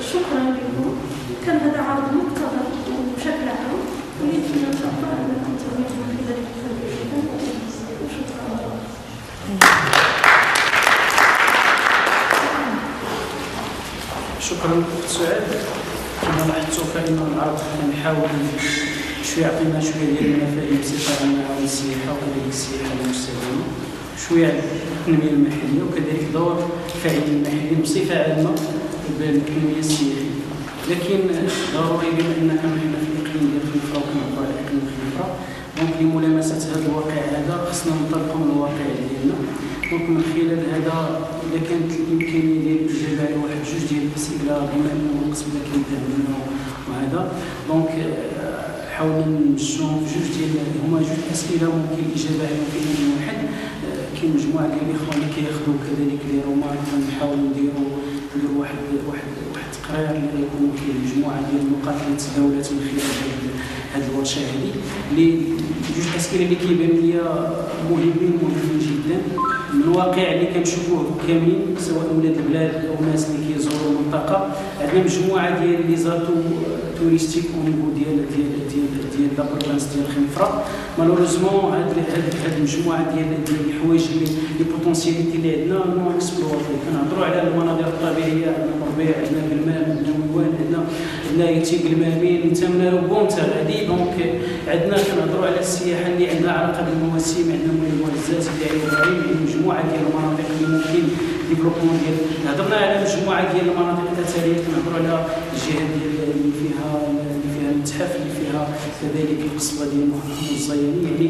شكرا لكم. كان هذا عرض مقتضب وبشكل عام، ونتمنى ان شاء الله انكم تستفيدوا من خلال الفيديو. وشكرا. شكرا سعاد. كما لاحظتوا فإن العرض نحاول شويه يعطينا شويه ديال المفاهيم بصفه عامه عن السياحه وكذلك السياحه المستدامه، شويه عن التنميه المحليه وكذلك دور الفاعلين المحليين بصفه عامه بالتنميه السياحيه. لكن ضروري بما اننا نحن في الاقليم ديال خنيفره وكنهضروا على اقليم خنيفره، دونك لملامسه هذا الواقع هذا خصنا ننطلقوا من الواقع ديالنا. دونك من خلال هذا اذا كانت الامكانيه ديال الاجابه على واحد جوج ديال الاسئله بما انه الوقت بدا كينتهي لنا وهذا، دونك حاولنا نمشيوهم في جوج ديال هما جوج اسئله ممكن الاجابه عليهم في ان واحد. كاين مجموعه ديال الاخوان اللي كياخذوا كذلك لي رومان، نحاولوا نديروا واحد التقرير اللي يكون فيه مجموعه ديال النقاط اللي تداولات من خلال هذه الورشه هذه. اللي جوج اسئله اللي كيبانوا لي مهمين جدا من الواقع اللي كنشوفوه كاملين، سواء ولاد البلاد او الناس اللي كيزوروا المنطقه. عندنا مجموعه ديال لي زاتو توريستيك او نيفو ديال لا بروفانس ديال خنيفره. مالوروزمون هاد المجموعه ديال الحوايج لي بوتونسياليتي اللي عندنا نو اكسبلوري. كنهضروا على المناظر الطبيعيه، عندنا الربيع، عندنا المام، عندنا ويوان، عندنا يتيق المامين، تمنا وبونتا غادي. دونك عندنا كنهضروا على السياحه اللي عندها علاقه بالمواسم، عندنا المعزات اللي عليه ابراهيم، مجموعه ديال المناطق اللي ممكن ديفلوبمون ديال. هضرنا على مجموعه ديال المناطق الاثريه، كنهضروا على الجهات ديال اللي فيها المتحف، اللي فيها كذلك القصبه ديال محمد الزياني. يعني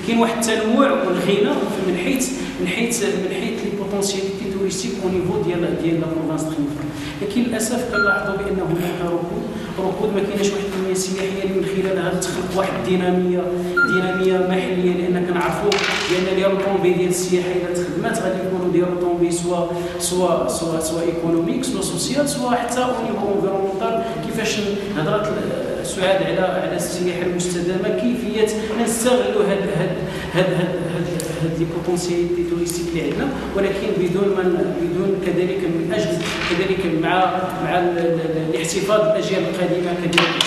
كاين واحد التنوع والغنى من حيث لي بوتونسياليتي توريستيك او نيفو ديال لا بروفانس د خنيفره. لكن للاسف كنلاحظوا بان هناك ركود ما كايناش واحد التنميه سياحيه اللي من خلالها تخلق واحد الديناميه محليه. لان كنعرفوا بان لي روطومبي ديال السياحه اذا تخدمات غادي يكونوا دي روطومبي سواء ايكونوميك سواء سوسيال سواء حتى او نيفو انفيرونمونتال. كيفاش هضرات سعاد على السياحه المستدامه، كيفيه نستغلوا هاد لي بوتونسياليتي توريستيك اللي عندنا، ولكن بدون كذلك من اجل كذلك مع الاحتفاظ بالاجيال القادمه كذلك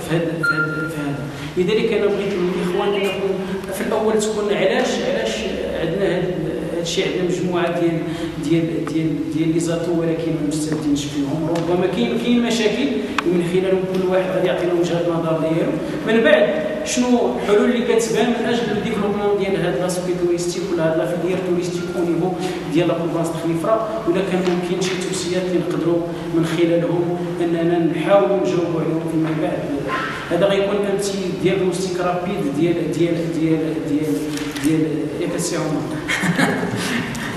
في هذا. لذلك انا بغيت من الاخوان انكم في الاول تكون علاش عندنا هذا الشيء. عندنا مجموعه ديال لي زاتو ولكن ما مستمتعينش فيهم. ربما كاين مشاكل من خلالهم كل واحد غادي يعطينا وجهه النظر ديالو. من بعد شنو الحلول اللي كتبان من اجل الديفلوبمون ديال هاد لاسبي توريستيك ولا هاد لافيليير توريستيك او نيفو ديال لا بروفانس د خنيفره، ولا كان ممكن شي توصيات اللي نقدروا من خلالهم اننا نحاولوا نجاوبوا عليهم فيما بعد. هذا غيكون امتي دياغنوستيك رابيد ديال ياك السي عمر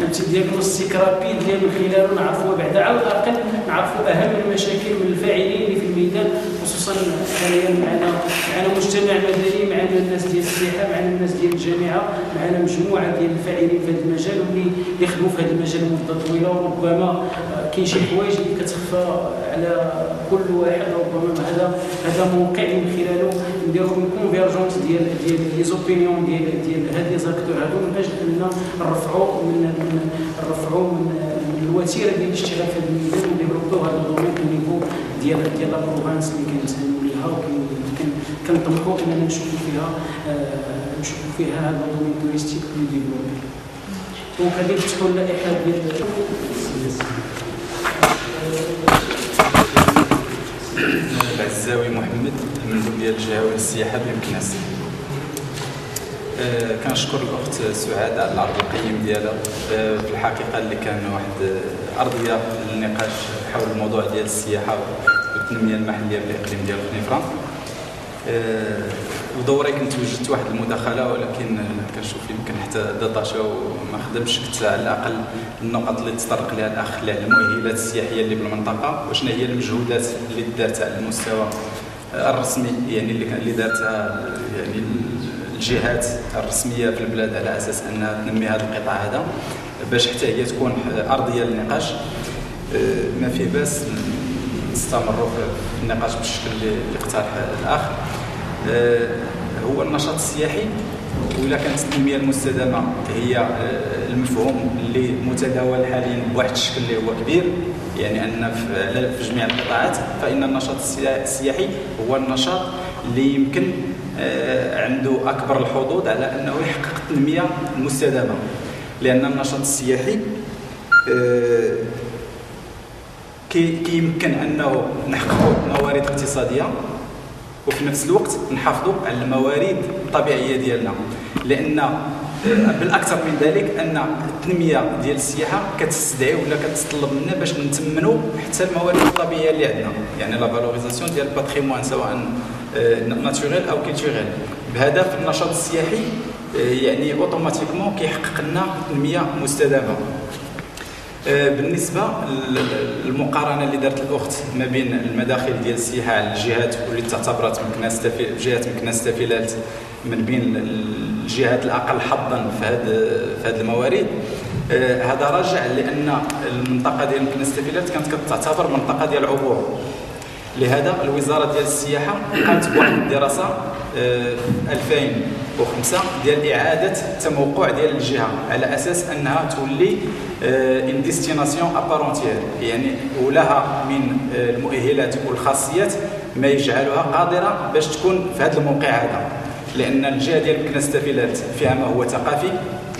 امتي دياغنوستيك رابيد ديال من خلاله نعرفوا بعدا على الاقل نعرفوا اهم المشاكل من الفاعلين اللي في الميدان، خصوصا حاليا معنا مجتمع مدني، معنا الناس ديال السياحه، معنا الناس ديال الجامعه، معنا مجموعه ديال الفاعلين في هذا المجال واللي يخدموا في هذا المجال مده طويله. وربما كاين شي حوايج اللي كتخفى على كل واحد. ربما هذا موقع من خلاله نديروا من كونفيرجونس ديال لي زوبينيون ديال هاد لي زاكتور هادو من اجل اننا نرفعوا من الوتيره ديال الاشتغال في هذا الميدان وديفلوبيو هذا الدومين او نيفو ديال لا بروفانس اللي كنتهنوا ليها وكنطمحوا اننا نشوفوا فيها هذا الدومين توريستيك اللي ديفلوبي. دونك غادي نفتحوا اللائحه ديال العزاوي محمد المندوب ديال الجهويه للسياحه بامكناس. كنشكر الاخت سعاد على العرض القيم ديالها. في الحقيقه اللي كان واحد ارضيه للنقاش حول الموضوع ديال السياحه والتنميه المحليه في الاقليم ديال خنيفره. ودوري كنت وجدت واحد المداخله، ولكن كنشوف يمكن حتى داطاشا وما خدمش. كنت على الاقل النقط اللي تطرق لها الاخ على المؤهلات السياحيه اللي بالمنطقه، وشنو هي المجهودات اللي دارتها على المستوى الرسمي، يعني اللي دارتها يعني الجهات الرسميه في البلاد على اساس انها تنمي هذا القطاع هذا باش حتى هي تكون ارضيه للنقاش. ما في باس نستمروا في النقاش بالشكل اللي اقترح الاخ. هو النشاط السياحي ولا كانت التنميه المستدامه هي المفهوم اللي متداول حاليا بواحد الشكل اللي هو كبير، يعني ان في جميع القطاعات، فان النشاط السياحي هو النشاط اللي يمكن عنده اكبر الحظوظ على انه يحقق التنميه المستدامه، لان النشاط السياحي كيمكن انه نحققوا موارد اقتصاديه وفي نفس الوقت نحافظوا على الموارد الطبيعيه ديالنا، لان بالاكثر من ذلك ان التنميه ديال السياحه كتستدعي ولا كتطلب منا باش نتمنوا حتى الموارد الطبيعيه اللي عندنا، يعني لا فالوريزاسيون ديال الباتريمون سواء ناتوريل او كولتوريل، بهدف النشاط السياحي يعني اوتوماتيكمون كيحقق لنا تنميه مستدامه. بالنسبه للمقارنه اللي دارت الاخت ما بين المداخل ديال السياحه على الجهات واللي تعتبرت جهات ممكن استفلات من بين الجهات الاقل حظا في هذه الموارد، هذا راجع لان المنطقه ديال ممكن استفلات كانت كتعتبر منطقه ديال عبور. لهذا الوزاره ديال السياحه قامت بواحد الدراسه 2005 ديال اعاده التموقع ديال الجهه على اساس انها تولي ان ديستيناسيون ابارونتيير، يعني ولها من المؤهلات والخاصيات ما يجعلها قادره باش تكون في هذا الموقع هذا، لان الجهه ديال مكناس تافيلات فيها ما هو ثقافي،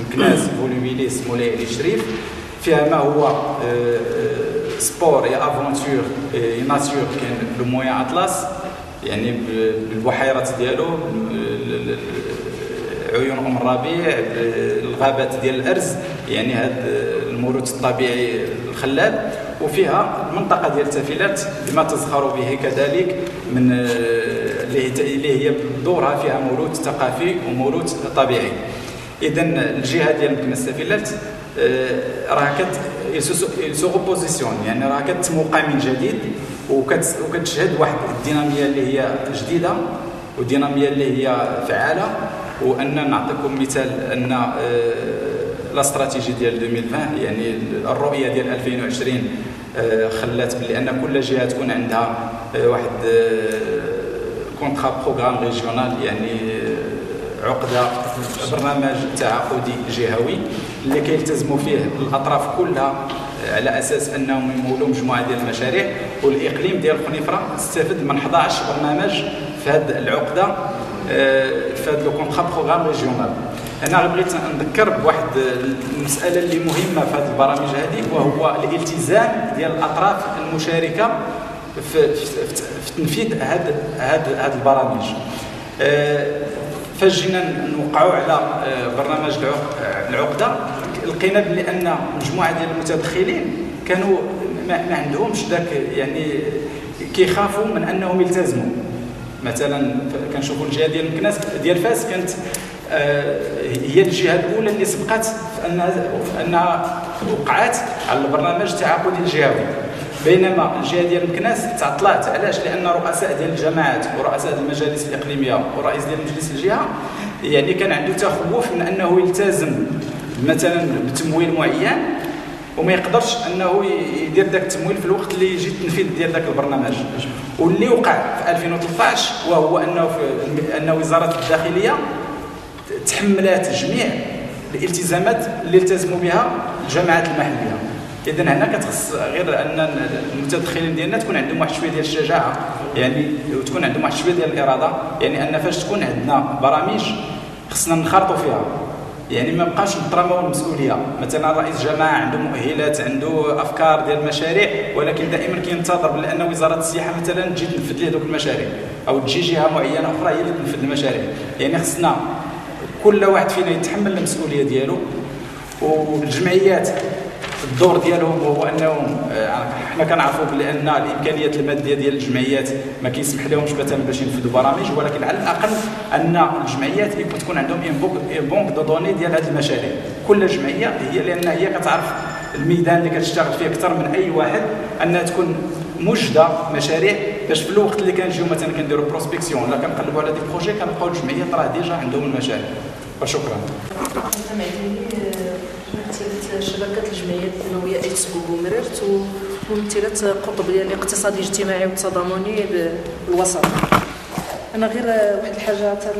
مكناس فولوميليس مولاي علي شريف، فيها ما هو سبور يا افونتور يا ناتور، كاين لو مويان اطلس يعني بالبحيرات ديالو، عيون ام الربيع، الغابات ديال الارز، يعني هذا الموروث الطبيعي الخلاب، وفيها المنطقه ديال التافيلات بما تزخر به كذلك من اللي هي بدورها فيها موروث ثقافي وموروث طبيعي. اذا الجهه ديال مكناس التافيلات راه سو بوزيسيون، يعني راه كتموقع من جديد وكتشهد واحد الديناميه اللي هي جديده وديناميه اللي هي فعاله. وان نعطيكم مثال ان لا استراتيجي ديال 2020 يعني الرؤيه ديال 2020 خلات بان كل جهه تكون عندها واحد كونترا بروغرام ريجيونال، يعني عقده برنامج تعاقدي جهوي اللي كيلتزموا فيه الاطراف كلها على اساس انهم يمولوا مجموعه ديال المشاريع، والاقليم ديال خنيفره استفد من 11 برنامج في هذه العقده في هذا لو كونترا بروغرام ريجيونال. انا بغيت نذكر بواحد المساله اللي مهمه في هذه البرامج هذه، وهو الالتزام ديال الاطراف المشاركه في تنفيذ هذه البرامج. فاش جينا نوقعوا على برنامج العقده لقينا بلي ان مجموعه ديال المتدخلين كانوا ما عندهمش ذاك، يعني كيخافوا من انهم يلتزموا. مثلا كنشوفوا الجهه ديال مكناس ديال فاس كانت هي الجهه الاولى اللي سبقت في انها وقعت على البرنامج التعاقدي الجهوي، بينما الجهه ديال مكناس تعطلات. علاش؟ لان رؤساء ديال الجماعات ورؤساء المجالس الاقليميه ورئيس ديال مجلس الجهه يعني كان عنده تخوف من انه يلتزم مثلا بتمويل معين وما يقدرش انه يدير ذاك التمويل في الوقت اللي يجي التنفيذ ديال ذاك البرنامج. واللي وقع في 2013 وهو انه وزاره الداخليه تحملات جميع الالتزامات اللي التزموا بها الجماعات المحليه. اذا هنا كتخص غير ان المتدخلين ديالنا تكون عندهم واحد شويه ديال الشجاعه، يعني وتكون عندهم واحد شويه ديال الاراده، يعني ان فاش تكون عندنا برامج خصنا نخرطوا فيها، يعني ما بقاش نترموا المسؤوليه. مثلا رئيس جماعه عنده مؤهلات، عنده افكار ديال المشاريع، ولكن دائما كينتظر بان وزاره السياحه مثلا تجي تنفذ ليه دوك المشاريع، او تجي جهه معينه اخرى هي اللي تنفذ المشاريع. يعني خصنا كل واحد فينا يتحمل المسؤوليه ديالو، والجمعيات الدور ديالهم هو انهم حنا كنعرفوا بان الامكانيات الماديه ديال الجمعيات ما كيسمح لهمش مثلا باش ينفذوا برامج، ولكن على الاقل ان الجمعيات يكون تكون عندهم بونك دو دوني ديال هذه المشاريع. كل جمعيه لان هي كتعرف الميدان اللي كتشتغل فيه اكثر من اي واحد، انها تكون موجده مشاريع باش في الوقت اللي كنجيو مثلا كنديروا بروسبكسيون ولا كنقلبوا على دي بروجي كنلقاو الجمعيات راه ديجا عندهم المشاريع. وشكرا. ممثلة شبكة الجمعيات التنموية إيتس بومريرت وممثلة قطب الاقتصادي الاجتماعي والتضامني بالوسط. أنا غير واحد الحاجة تاع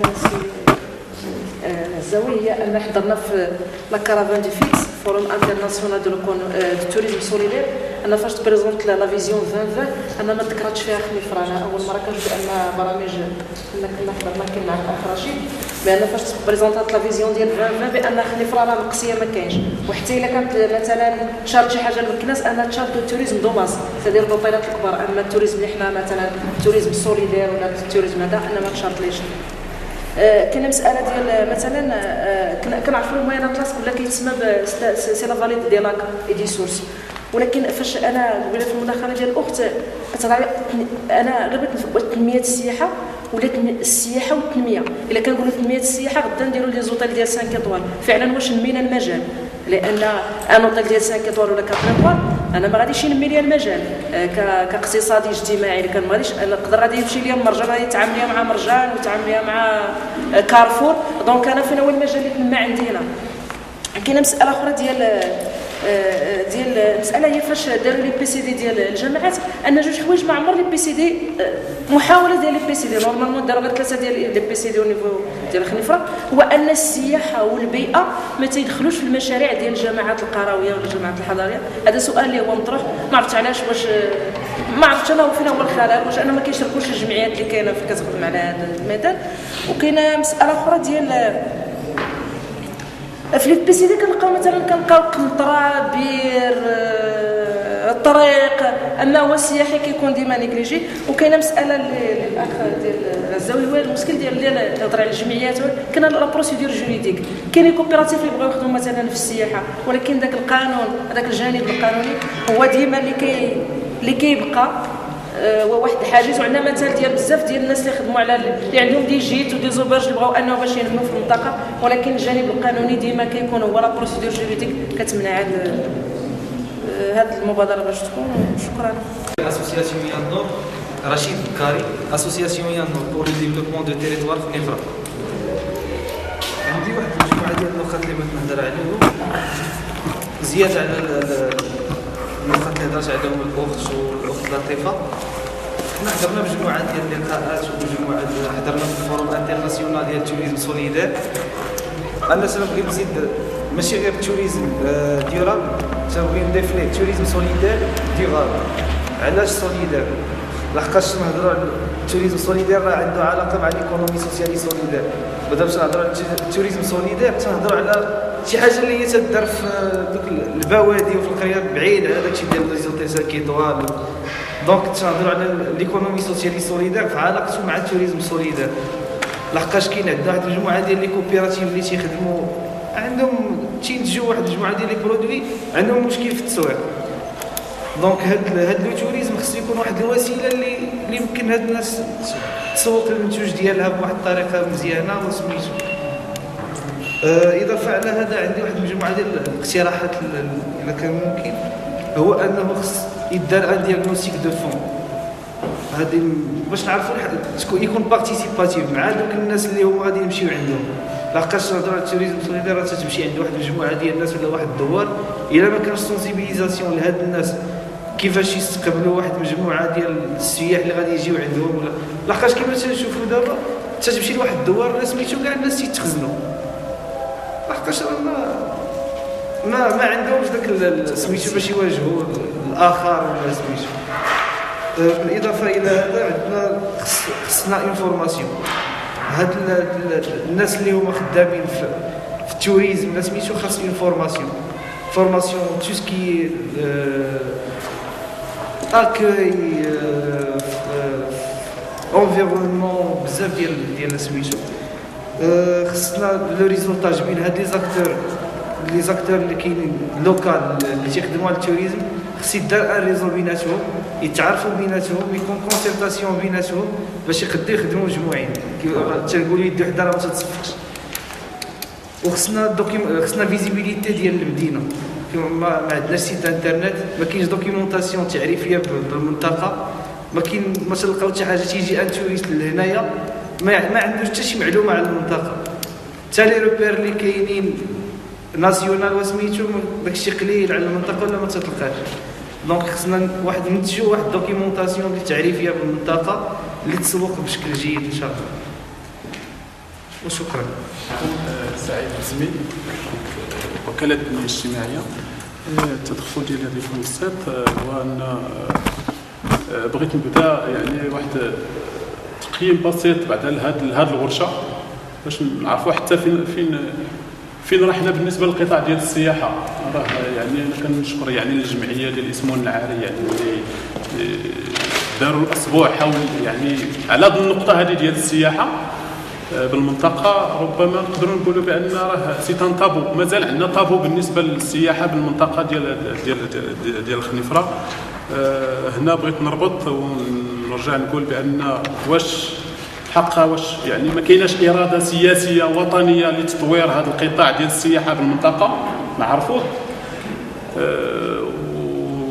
الزاوية هي أن حضرنا في لا كارافان دي فيكس فورم انترناسيونال دو توريزم سوليدير. أنا فاش تبريزونت لا فيزيون 2020 أنا ما ذكرتش فيها خميفرة. أنا أول مرة كنشوف بأن برامج كنا حضرنا كاين مع الأخ رشيد بأن فاش تبريزونتات لا فيزيون ديال 2020 بأن خميفرة راه نقصية ما كاينش، وحتى إلا كانت مثلا شارت شي حاجة للكناس أنها تشارت دو توريزم دوماس سيدير الوطيلات الكبار، أما التوريزم اللي حنا مثلا التوريزم سوليدير ولا التوريزم هذا أنا ما تشارتليش. كاينه مساله ديال مثلا كنعرفوا الموين كلاس ولا كيتسمى سي لا فاليد دي لاك اي دي سورس، ولكن فاش انا قبيله في المداخله ديال الاخت انا غير بغيت تنميه السياحه ولا السياحه والتنميه. الا كنقولوا تنميه السياحه غدا نديروا لي زوطيل ديال 5 ايطوال، فعلا واش نمينا المجال؟ لان ان اوتيل ديال 5 ايطوال ولا 4 ايطوال انا ما غاديش ينمي لي المجال كاقتصادي اجتماعي. اللي كان ما غاديش نقدر غادي يمشي لي المرجان غادي يتعامل مع مرجان ويتعامل مع كارفور. دونك انا فين هو المجال اللي تنمى عندي هنا؟ كاينه مساله اخرى ديال المساله هي فاش داروا لي بي سي دي ديال الجامعات ان جوج حوايج ما عمر لي بي سي دي محاوله ديال لي بي سي دي نورمالمون داروا غير 3 ديال لي بي سي دي او نيفو ديال خنيفره، هو ان السياحه والبيئه ما تيدخلوش في المشاريع ديال الجامعات القرويه ولا الجامعات الحضاريه. هذا سؤال اللي هو مطروح ما عرفتش علاش، واش ما عرفتش انا فين هو الخلل، واش انا ما كيشاركوش الجمعيات اللي كاينه في كتخدم على هذا المثال. وكاينه مساله اخرى ديال في لي بي سي دي كنلقاو مثلا قنطره بير الطريق، اما هو السياحي كيكون ديما نيجليجي. وكاينه مساله اللي الاخ ديال الزاوي هو المشكل ديال اللي هضر على الجمعيات كاين لا بروسيدور جوريديك. كاين كوبيراتيف اللي بغاو يخدموا مثلا في السياحه، ولكن داك القانون هذاك الجانب القانوني هو ديما اللي كيبقى هو واحد الحاجز. وعندنا مثال ديال بزاف ديال الناس اللي خدموا على اللي عندهم دي جيت ودي زوبرج اللي بغاو انه باش ينموا في المنطقه، ولكن الجانب القانوني ديما كيكون هو لا بروسيدور جوريديك كتمنع هذه المبادره باش تكون. شكرا. Association Yanor, Rachid Kari, Association Yanor pour le développement de territoire في نفرة. عندي واحد المجموعة ديال النقاط اللي بغيت نهضر عليهم زيادة على النقاط اللي هضرت عليهم الأخت لطيفة. حنا حضرنا مجموعة ديال اللقاءات ومجموعة حضرنا في الفورم انترناسيونال ديال التوريزم سوليدير. أنا تنبغي نزيد ماشي غير التوريزم ديورابل، تنبغي نضيف ليه التوريزم سوليدير ديورابل. علاش سوليدير؟ لحقاش نهضروا على التوريزم سوليدير راه عنده علاقه مع ليكونومي سوسيالي سوليدير. بدل باش نهضروا على التوريزم سوليدير تنهضروا على شي حاجه اللي هي تدار في دوك البوادي وفي القريات بعيد على داكشي ديال لي زوتيل 5 ايطوال. دونك تنهضروا على ليكونومي سوسيالي سوليدير في علاقته مع التوريزم سوليدير، لحقاش كاين عندنا واحد المجموعه ديال لي كوبيراتيف اللي تيخدموا عندهم تينتجوا واحد المجموعه ديال لي برودوي عندهم مشكل في التسويق. دونك هاد لو توريزم خصو يكون واحد الوسيله اللي يمكن هاد الناس تسوق المنتوج ديالها بواحد الطريقه مزيانه وسميتو. اضافه على هذا عندي واحد المجموعه ديال الاقتراحات اذا كان ممكن، هو انه خص يدار ان دياغنوستيك دو فون. هذه باش نعرفوا يكون بارتيسيباتيف مع دوك الناس اللي هما غادي يمشيو عندهم. لحقاش نهضروا على التوريزم سوليدير راه تمشي عند واحد المجموعه ديال الناس ولا واحد الدوار، الا ما كانش سونسيبيليزاسيون لهاد الناس كيفاش يستقبلوا واحد المجموعه ديال السياح اللي غادي يجيو عندهم، ولا لحقاش كيما تنشوفوا دابا تمشي لواحد الدوار راه سميتو كاع الناس تيتخزنوا، لحقاش ما عندهمش داك سميتو باش يواجهوا الاخر ولا سميتو. بالاضافه الى هذا عندنا خصنا انفورماسيون. هاد الناس اللي هما خدامين في التوريزم لا سميتو خاص انفورماسيون تو سكي اكاي انفيرونمون بزاف ديال سميتو. خصنا لو ريزولطاج بين هاد لي زاكتور لي زاكتور اللي كاينين لوكال اللي تيخدموا على التوريزم خص يدار ان ريزو بيناتهم، يتعرفوا بيناتهم، يكون كونسيرتاسيون بيناتهم باش يقدروا يخدموا مجموعين. تنقولوا يد وحده راه ما تتصفقش. وخصنا خصنا فيزيبيليتي ديال المدينه، ما عندناش سيت انترنت، ما كاينش دوكيومونطاسيون تعريفيه بالمنطقه، ما تلقاو حتى حاجه. تيجي ان توريست لهنايا ما عندوش حتى شي معلومه على المنطقه، حتى لي روبير اللي كاينين ناسيونال وسميتو داكشي قليل على المنطقه ولا ما تلقاش. دونك خصنا ننتجوا واحد دوكيومونطاسيون اللي تعريفيه بالمنطقه اللي تسوق بشكل جيد ان شاء الله. وشكرا. سعيد عزمي، وكالة التنمية الاجتماعية. التدخل ديالي هذه يكون بسيط، هو أن بغيت نبدا يعني واحد تقييم بسيط بعد هذه الورشة باش نعرفوا حتى فين راحنا بالنسبه للقطاع ديال السياحه. راه يعني انا كنشكر يعني الجمعيه ديال الاسمون العاري يعني اللي داروا الاسبوع حول يعني على هذه النقطه هذه ديال السياحه بالمنطقه. ربما نقدروا نقولوا بان راه سي ان طابو، مازال عندنا طابو بالنسبه للسياحه بالمنطقه ديال الخنيفره. هنا بغيت نربط ونرجع نقول بان واش يعني ما كايناش اراده سياسيه وطنيه لتطوير هذا القطاع ديال السياحه بالمنطقه معرفوه.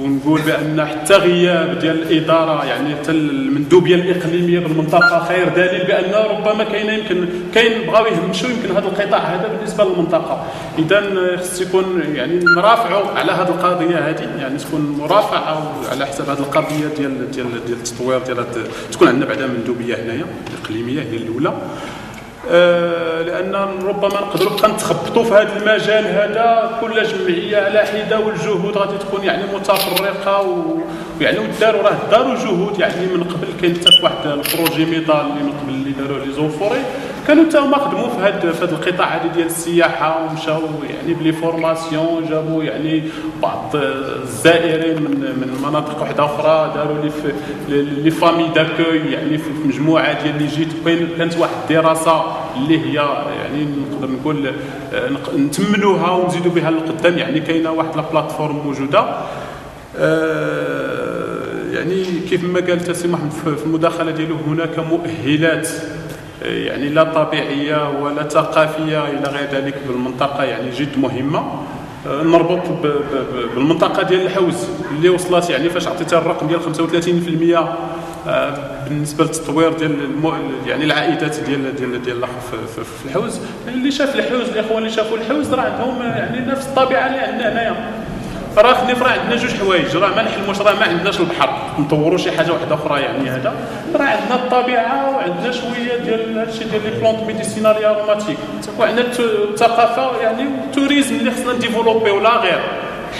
ونقول بان حتى غياب ديال الاداره يعني حتى المندوبيه الاقليميه بالمنطقه خير دليل بان ربما كاين بغاو يهمشوا يمكن هذا القطاع هذا بالنسبه للمنطقه. اذا خص يكون يعني نرافعوا على هذه القضيه هذه، يعني تكون مرافعه على حساب هذه القضيه ديال التطوير ديال تكون عندنا بعدا مندوبيه هنايا الاقليميه هي الاولى. لان ربما نقدروا نتخبطوا في هذا المجال هذا كل جمعيه على حده، والجهود غادي تكون يعني متفرقه ويعني داروا جهود يعني من قبل. كاين حتى في واحد البروجي ميدال اللي من قبل اللي داروا لي زوفوري كانوا حتى هما خدموا في هذا القطاع هذا ديال السياحه، ومشاو يعني بلي فورماسيون، جابوا يعني بعض الزائرين من مناطق واحده اخرى، داروا لي فامي داكوي يعني في مجموعه ديال اللي جيت. كانت واحد الدراسه اللي هي يعني نقدر نقول نتمنوها ونزيدوا بها للقدام. يعني كاينه واحد لا بلاتفورم موجوده يعني كيف ما قال سي محمد في المداخله ديالو، هناك مؤهلات يعني لا طبيعيه ولا ثقافيه الى غير ذلك بالمنطقه يعني جد مهمه. نربط بالمنطقه ديال الحوز اللي وصلت يعني فاش عطيتها الرقم ديال 35% بالنسبه للتطوير ديال يعني العائدات ديال الاخ في الحوز. اللي شاف الحوز، الاخوان اللي شافوا الحوز راه عندهم يعني نفس الطبيعه اللي عندنا هنايا. راه خنيفره عندنا جوج حوايج، راه ما نحلموش، راه ما عندناش البحر نطوروا شي حاجه واحده اخرى. يعني هذا راه عندنا الطبيعه وعندنا شويه ديال هادشي ديال لي بلونط ميديسينال اروماتيك، وعندنا الثقافه يعني والتوريزم اللي خصنا نديفلوبي ولا غير.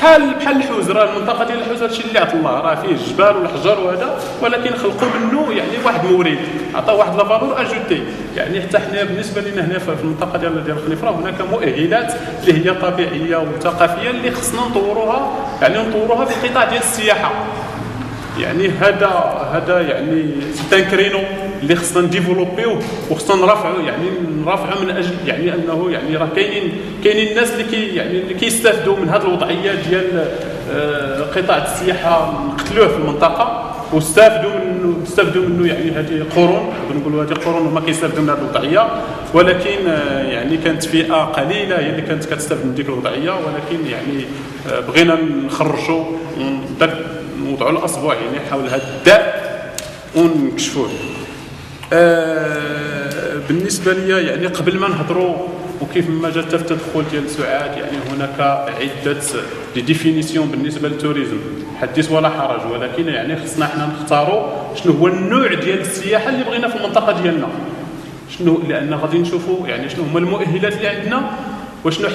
بحال الحوز، راه المنطقه ديال الحوز هادشي اللي عطا الله، راه فيه الجبال والحجر وهذا، ولكن خلقوا منه يعني واحد مورد، عطاو واحد لا فالور اجوتي. يعني حتى حنا بالنسبه لنا هنا في المنطقه ديال الخنيفره هناك مؤهلات اللي هي طبيعيه وثقافيه اللي خصنا نطوروها في القطاع ديال السياحه. يعني هذا يعني تنكرينو اللي خصنا نديفلوبيوه وخصنا نرافعوا من اجل يعني انه يعني راه كاينين الناس اللي كيستافدوا من هذه الوضعيه ديال قطاع السياحه، نقتلوه في المنطقه واستافدوا منه يعني هذه قرون، نقولوا هذه قرون هما كيستافدوا من هذه الوضعيه. ولكن يعني كانت فئه قليله هي اللي كانت كتستافد من ديك الوضعيه، ولكن يعني بغينا نخرجوا نوضعوا الاصبع يعني حول هذا الداء ونكشفوه. بالنسبه لي يعني قبل ما نهضروا وكيف ما جات التدخل ديال سعاد، يعني هناك عده ديفينيسيون بالنسبه للتوريزم، حدث ولا حرج، ولكن يعني خصنا حنا نختاروا شنو هو النوع ديال السياحه اللي بغينا في المنطقه ديالنا، لان غادي نشوفوا يعني شنو هما المؤهلات اللي عندنا وشنو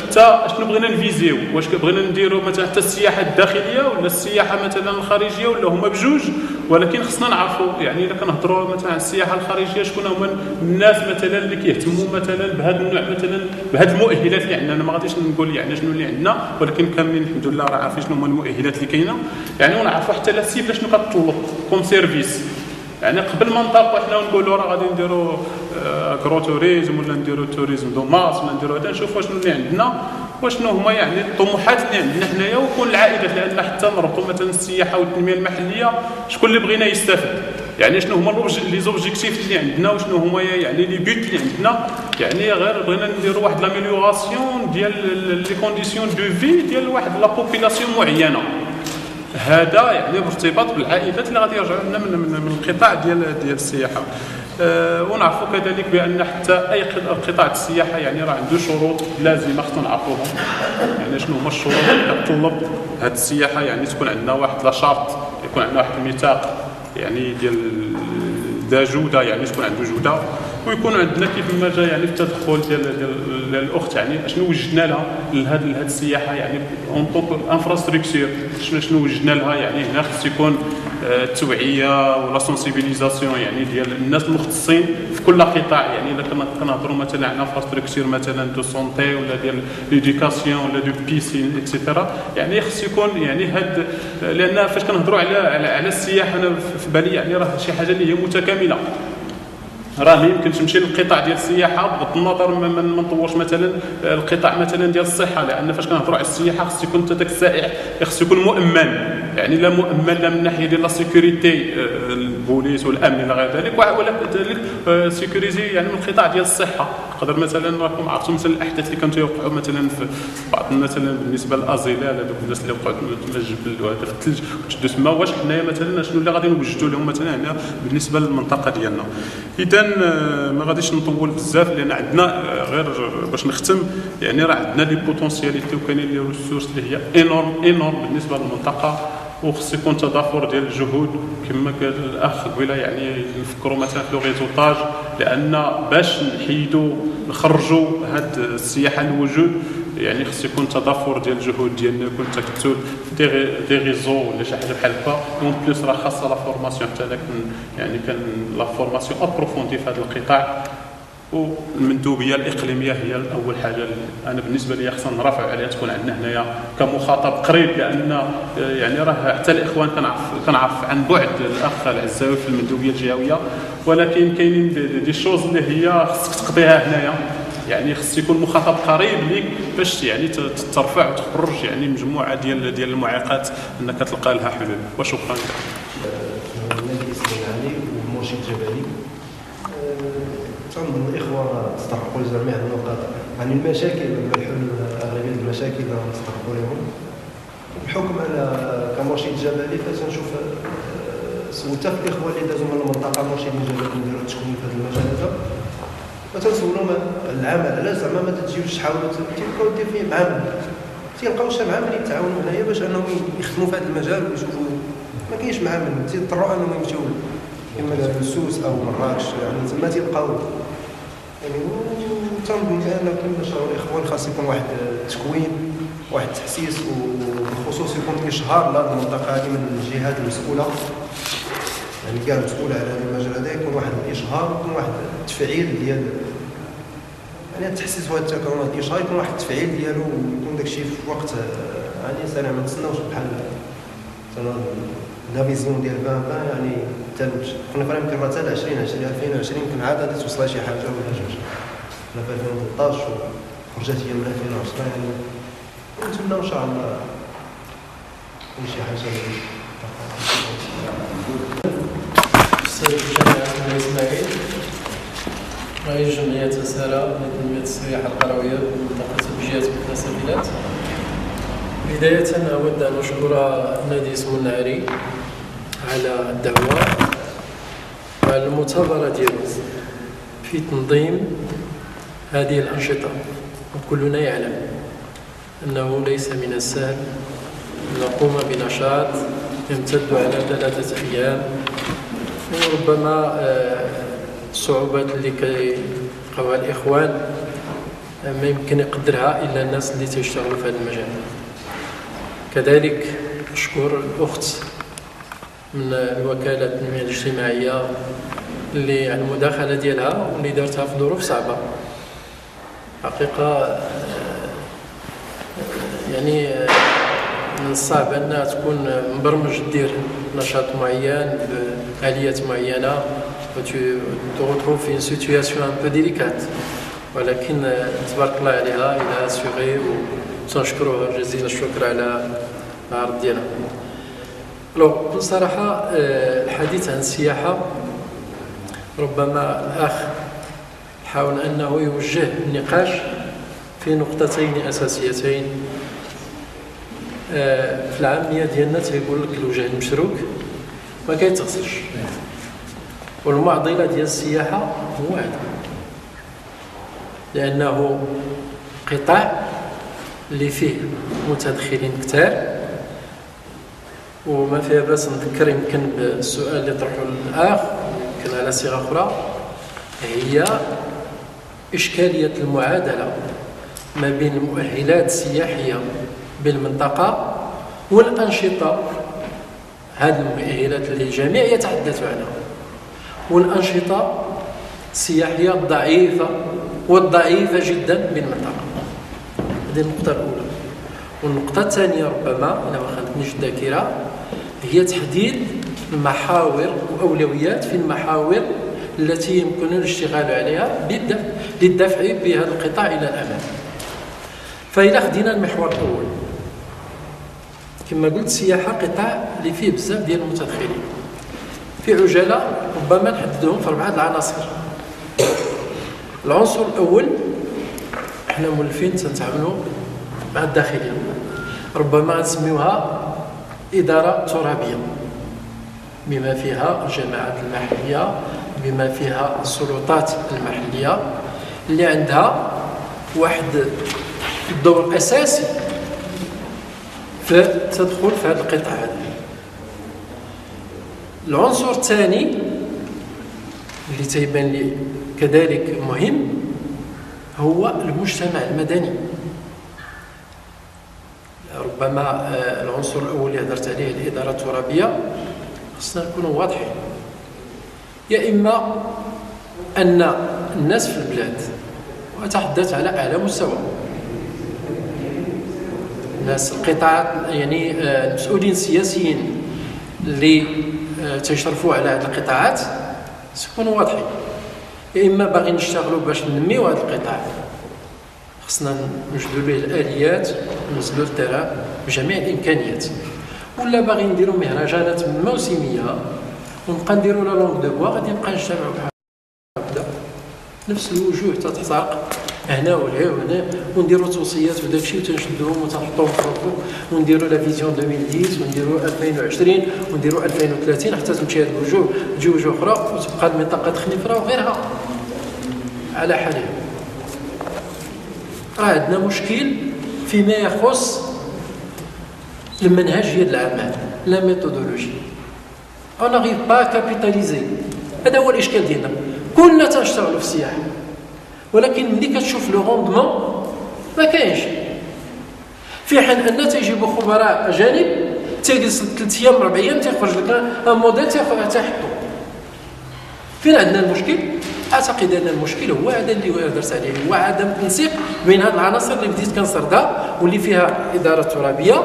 شنو بغينا نفيزيو، واش بغينا نديروا مثلا حتى السياحه الداخليه ولا السياحه مثلا الخارجيه ولا هما بجوج. ولكن خصنا نعرفوا يعني الا كنهضروا مثلا عن السياحه الخارجيه شكون هما الناس مثلا اللي كيهتموا مثلا بهذا النوع مثلا بهذه المؤهلات اللي عندنا. انا ما غاديش نقول يعني شنو اللي عندنا، ولكن كاملين الحمد لله راه عارفين شنو هما المؤهلات اللي كاينه يعني، ونعرفوا حتى لا سيبله شنو كتطلب كوم سيرفيس. يعني قبل ما نطلقوا حنا ونقولوا راه غادي نديروا اغرو توريزم ولا نديروا توريزم دو ماس ولا نديروا هذا، نشوفوا شنو اللي عندنا وشنو هما يعني الطموحات اللي عندنا حنايا وكون العائدات، لان حتى نربطوا مثلا السياحه والتنميه المحليه شكون اللي بغينا يستافد، يعني شنو هما لي زوبجيكتيف اللي عندنا وشنو هما يعني لي بوت اللي عندنا، يعني غير بغينا نديروا واحد لاميليوراسيون ديال لي كونديسيون دو في ديال واحد لا بوبولاسيون معينه. هذا يعني بارتباط بالعائدات اللي غادي يرجعوا لنا من القطاع ديال السياحه. ونعرفوا كذلك بان حتى اي قطاع السياحه يعني راه عنده شروط لازمه خصنا نعرفوهم، يعني شنو هما الشروط اللي كتطلب هذه السياحه، يعني تكون عندنا واحد لا شارت، يكون عندنا واحد الميثاق يعني ديال جوده، يعني تكون عنده جوده، ويكون عندنا كيف ما جا يعني في التدخل ديال الاخت، يعني شنو وجدنا لها لهذه السياحه، يعني اون طوك انفراستركتور شنو وجدنا لها، يعني هنا خص يكون التوعيه ولا سونسيبيليزاسيون يعني ديال الناس المختصين في كل قطاع، يعني الا كنهضروا مثلا عن انفراستركتور مثلا دو سونتي ولا ديال ليديوكاسيون ولا دو بيسين اكسيتيرا، يعني خص يكون يعني هاد، لان فاش كنهضروا على السياحه انا في بالي يعني راه شي حاجه اللي هي متكامله. راه ما يمكنش نمشي للقطاع ديال السياحه بغض النظر ما نطورش مثلا القطاع مثلا ديال الصحه، لان فاش كنهضروا على السياحه خص يكون داك السائح خص يكون مؤمن، يعني لا مؤمن لا من ناحيه ديال لا سيكوريتي البوليس والامن الى غير ذلك، ولا كذلك سيكوريزي يعني من القطاع ديال الصحه. تقدر مثلا راكم عرفتوا مثلا الاحداث اللي كانوا يوقعوا مثلا في بعض مثلا بالنسبه للازيلال، هذوك الناس اللي وقعوا تما الجبل وهذا في الثلج وتشدوا تما، واش حنايا مثلا شنو اللي غادي نوجدوا لهم مثلا هنا بالنسبه للمنطقه ديالنا؟ اذا ما غاديش نطول بزاف لان عندنا غير باش نختم، يعني راه عندنا لي بوتونسياليتي وكاينين لي ريسورس اللي هي انورم بالنسبه للمنطقه، وخص يكون تضافر ديال الجهود كما قال الاخ قبيله، يعني نفكروا مثلا في لو ريزوطاج، لان باش نخرجوا هاد السياحه للوجود يعني خص يكون تضافر ديال الجهود ديالنا، يكون تكتل دي ريزو ولا شي حاجه بحال هكا، اون بليس راه خاصه لا فورماسيون حتى داك يعني كان لا فورماسيون ابروفوندي في هذا القطاع. والمندوبيه الاقليميه هي اول حاجه اللي انا بالنسبه لي خصنا نرافعوا عليها، تكون عندنا هناي كمخاطب قريب، لان يعني راه حتى الاخوان كنعرف عن بعد الاخ العزاوي في المندوبيه الجهويه، ولكن كاينين دي شوز اللي هي خصك تقضيها هنايا، يعني خص يكون مخاطب قريب ليك باش يعني ترفع وتخرج يعني مجموعه ديال المعيقات انك تلقى لها حلول. وشكرا. النادي الاسماعيلي والمرشد الجبلي تنظن الاخوه تطرقوا لجميع النقاط عن المشاكل والحلول، اغلبيه المشاكل تطرقوا لهم. بحكم انا كمرشد جبلي فتنشوف سولت في الاخوه اللي دازوا من المنطقه مرشدين جبلي نديروا التكوين في هذا المجال هذا، فتنسولهم العمل علاش زعما ما تجيوش تحاولوا تلقاو فيه معامل، تيلقاو شي معامل يتعاونوا هنايا باش انهم يخدموا في هذا المجال ويشوفوا ما كاينش معامل، تيضطروا انهم يمشيو اما للسوس او مراكش، يعني تما تيلقاو يعني. وتنظن ان كما شاور الاخوان خاص يكون واحد التكوين، واحد التحسيس، وبخصوص يكون اشهار لهذه المنطقه هذه من الجهات المسؤوله، يعني كاع مسؤوله على هذا المجال هذا، يكون واحد الاشهار ويكون واحد التفعيل ديال يعني التحسيس وهذا التكون، هذا الاشهار يكون واحد التفعيل ديالو ويكون داكشي في وقت يعني سريع، ما نتسناوش بحال لا فيزيون ديال 2020 يعني الثلوج. كنا فريم يمكن حتى 2020 يمكن عاد غادي توصل شي حاجه ولا جوج. كنا في 2013 وخرجت هي من 2010، يعني نتمنى ان شاء الله كل شي حاجه. أستاذ الجامعة إسماعيل، رئيس جمعية سارة لتنمية السياحة القروية بمنطقة بجهة السفينات. بداية أود أن أشكر نادي اسمو النهاري على الدعوة وعلى المثابرة ديالو في تنظيم هذه الأنشطة، وكلنا يعلم أنه ليس من السهل أن نقوم بنشاط يمتد على 3 أيام، وربما الصعوبات اللي كيلقاوها الإخوان ما يمكن يقدرها إلا الناس اللي تيشتغلوا في هذا المجال. كذلك أشكر الأخت من الوكالة التنمية الاجتماعية اللي على المداخلة ديالها واللي دارتها في ظروف صعبة حقيقة. يعني من الصعب أنها تكون مبرمج دير نشاط معين بآليات معينة وتغتروف في سيتوياسيون ان بو ديليكات. ولكن تبارك الله عليها الى سيغي وتنشكروها جزيل الشكر على العرض ديالها. بكل صراحه الحديث عن السياحه ربما الاخ حاول انه يوجه النقاش في نقطتين اساسيتين. في العاميه ديالنا تيقول لك الوجه المشروك ما كيتغسلش، والمعضله ديال السياحه هو هذا، لانه قطاع اللي فيه متدخلين كثار. وما فيها باس نذكر يمكن بالسؤال اللي طرحه الاخ يمكن على صيغه اخرى، هي اشكاليه المعادله ما بين المؤهلات السياحيه بالمنطقه والانشطه، هذه المؤهلات اللي الجميع يتحدث عنها، والانشطه السياحيه الضعيفه والضعيفه جدا بالمنطقه. هذه النقطه الاولى. والنقطه الثانيه ربما اذا ما خانتنيش الذاكره هي تحديد المحاور واولويات في المحاور التي يمكن الاشتغال عليها للدفع بهذا القطاع الى الامام. فإذا خدينا المحور الاول كما قلت، السياحه قطاع اللي فيه بزاف ديال المتدخلين. في عجاله ربما نحددهم في 4 العناصر. العنصر الاول، احنا مولفين تنتعاملوا مع الداخلين، ربما نسميوها اداره ترابيه، بما فيها الجماعات المحليه، بما فيها السلطات المحليه اللي عندها واحد الدور اساسي في تدخل في هذا القطاع هذا. العنصر الثاني اللي تيبان لي كذلك مهم هو المجتمع المدني. ربما العنصر الاول اللي هضرت عليه الاداره الترابيه، خصنا نكونوا واضحين. يا اما ان الناس في البلاد، واتحدث على اعلى مستوى، الناس القطاعات يعني المسؤولين السياسيين اللي تيشرفوا على هذه القطاعات يكونوا واضحين. يا اما باغيين نشتغلوا باش ننميو هذا القطاع، خصنا نوجدوا له الاليات وننزلوا للتراب بجميع الامكانيات، ولا باغيين نديروا مهرجانات موسميه ونبقى نديروا لا لونغ دو بوا، غادي نبقى نجتمعوا بحال هكذا نفس الوجوه تتحرق هنا وهنا وهنا، ونديروا توصيات وداك الشيء وتنشدوهم وتنحطوهم في الرفوف، ونديروا لا فيزيون 2010 ونديروا 2020 ونديروا 2030 حتى تمشي هذه الوجوه تجي وجوه اخرى وتبقى المنطقه تخنيفره وغيرها على حالها. راه عندنا مشكل فيما يخص المنهجيه العمل، لا ميثودولوجي. اون ناريف با كابيتاليزي، هذا هو الاشكال ديالنا. كلنا تنشتغلوا في السياحه، ولكن ملي كتشوف لو روندمون ما كاينش. في حين ان تيجيبوا خبراء اجانب تيجلس 3 ايام 4 ايام تيخرج لك ان موديل تيحطو. فين عندنا المشكل؟ اعتقد ان المشكل هو هذا اللي درت عليه، هو عدم التنسيق بين هذه العناصر اللي بديت كنسردها، واللي فيها اداره ترابيه،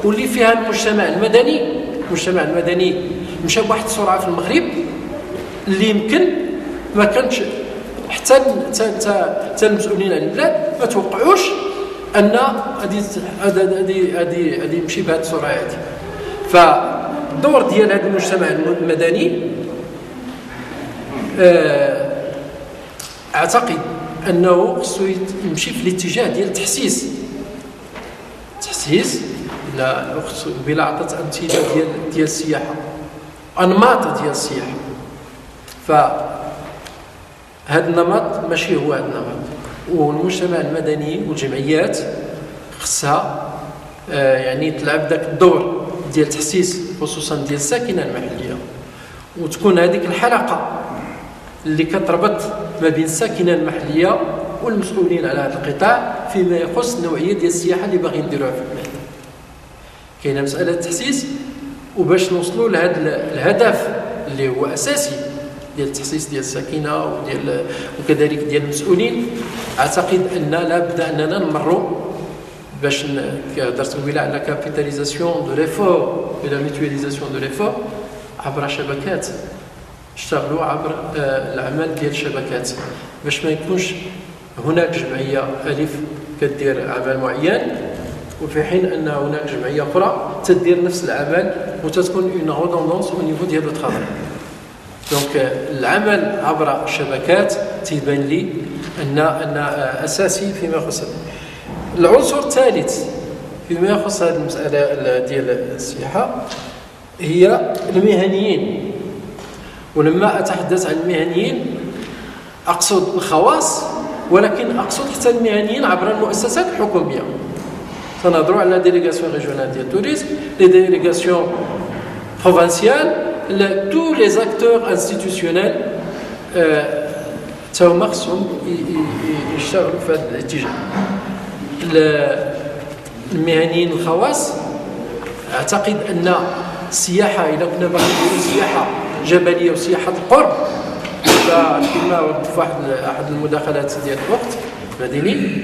واللي فيها المجتمع المدني. المجتمع المدني مشى بواحد السرعه في المغرب اللي يمكن ما كانش حتى المسؤولين على البلاد ما توقعوش ان غادي يمشي بهذه السرعه هذه. فالدور ديال هذا المجتمع المدني اعتقد انه خصو يمشي في الاتجاه ديال التحسيس لا بلا عطات امثله ديال السياحه، انماط ديال السياحه. فهذا النمط ماشي هو هذا النمط، والمجتمع المدني والجمعيات خصها يعني تلعب ذاك الدور ديال التحسيس خصوصا ديال الساكنه المحليه، وتكون هذيك الحلقه اللي كتربط ما بين الساكنه المحليه والمسؤولين على هذا القطاع فيما يخص النوعيه ديال السياحه اللي باغيين نديروها في البلاد. كاينه مساله التحسيس، وباش نوصلوا لهذا الهدف اللي هو اساسي ديال التحسيس ديال الساكنه وكذلك ديال المسؤولين، اعتقد ان لا بد اننا نمروا باش درت قبيله على كابيتاليزاسيون دو ليفور و لا ميتواليزاسيون دو ليفور عبر شبكات، اشتغلوا عبر العمل ديال الشبكات باش ما يكونش هناك جمعية ألف كدير عمل معين، وفي حين أن هناك جمعية أخرى تدير نفس العمل وتتكون اون رودوندونس او نيفو ديال لو طرافاي. دونك العمل عبر الشبكات تيبان لي أن أساسي فيما يخص. العنصر الثالث فيما يخص هذه المسألة ديال السياحة هي المهنيين. ولما أتحدث عن المهنيين أقصد الخواص، ولكن أقصد حتى المهنيين عبر المؤسسات الحكومية. سنهضروا على ديليغاسيون ريجيونال ديال التوريزم، لي ديليغاسيون بروفانسيال، tous les acteurs institutionnels تاهما خصهم يشتغلوا في هذا الاتجاه. المهنيين الخواص اعتقد ان السياحه اذا كنا باغيين نديروا سياحه جبليه وسياحه القرب، فكما في احد المداخلات ديال الوقت مدني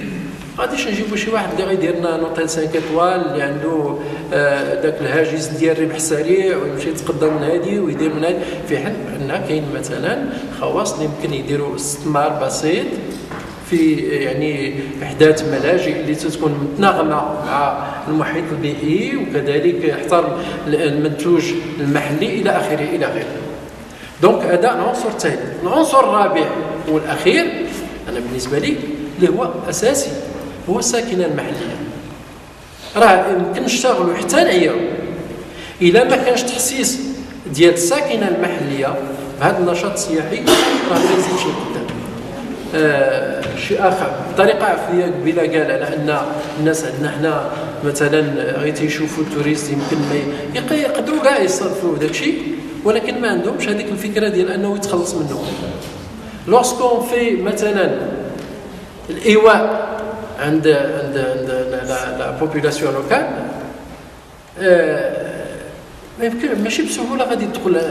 غاديش نجيبوا شي واحد اللي غيدير لنا نوطيل 5 ايطوال اللي عنده داك الهاجس ديال الربح السريع ويمشي يتقدم من هذه ويدير من هذه، في حين ان كاين مثلا خواص اللي يمكن يديروا استثمار بسيط في يعني احداث ملاجئ اللي تكون متناغمه مع المحيط البيئي وكذلك يحترم المنتوج المحلي الى اخره الى اخره. دونك هذا العنصر الثالث. العنصر الرابع والاخير انا بالنسبه لي اللي هو اساسي هو الساكنه المحليه. راه يمكن نشتغلوا حتى نعياو الا ما كانش تحسيس ديال الساكنه المحليه بهذا النشاط السياحي راه ما يزيدش لقدام. شيء اخر بطريقه عفويه قبيله قال على ان الناس عندنا حنا مثلا غير تيشوفوا التوريست يمكن ما يقدروا كاع يصرفوا داك الشيء، ولكن ما عندهمش هذيك الفكره ديال انه يتخلص منه. لوسكون في مثلا الايواء عند لا بوبولاسيون لوكال ما يمكن ماشي بسهوله غادي تدخل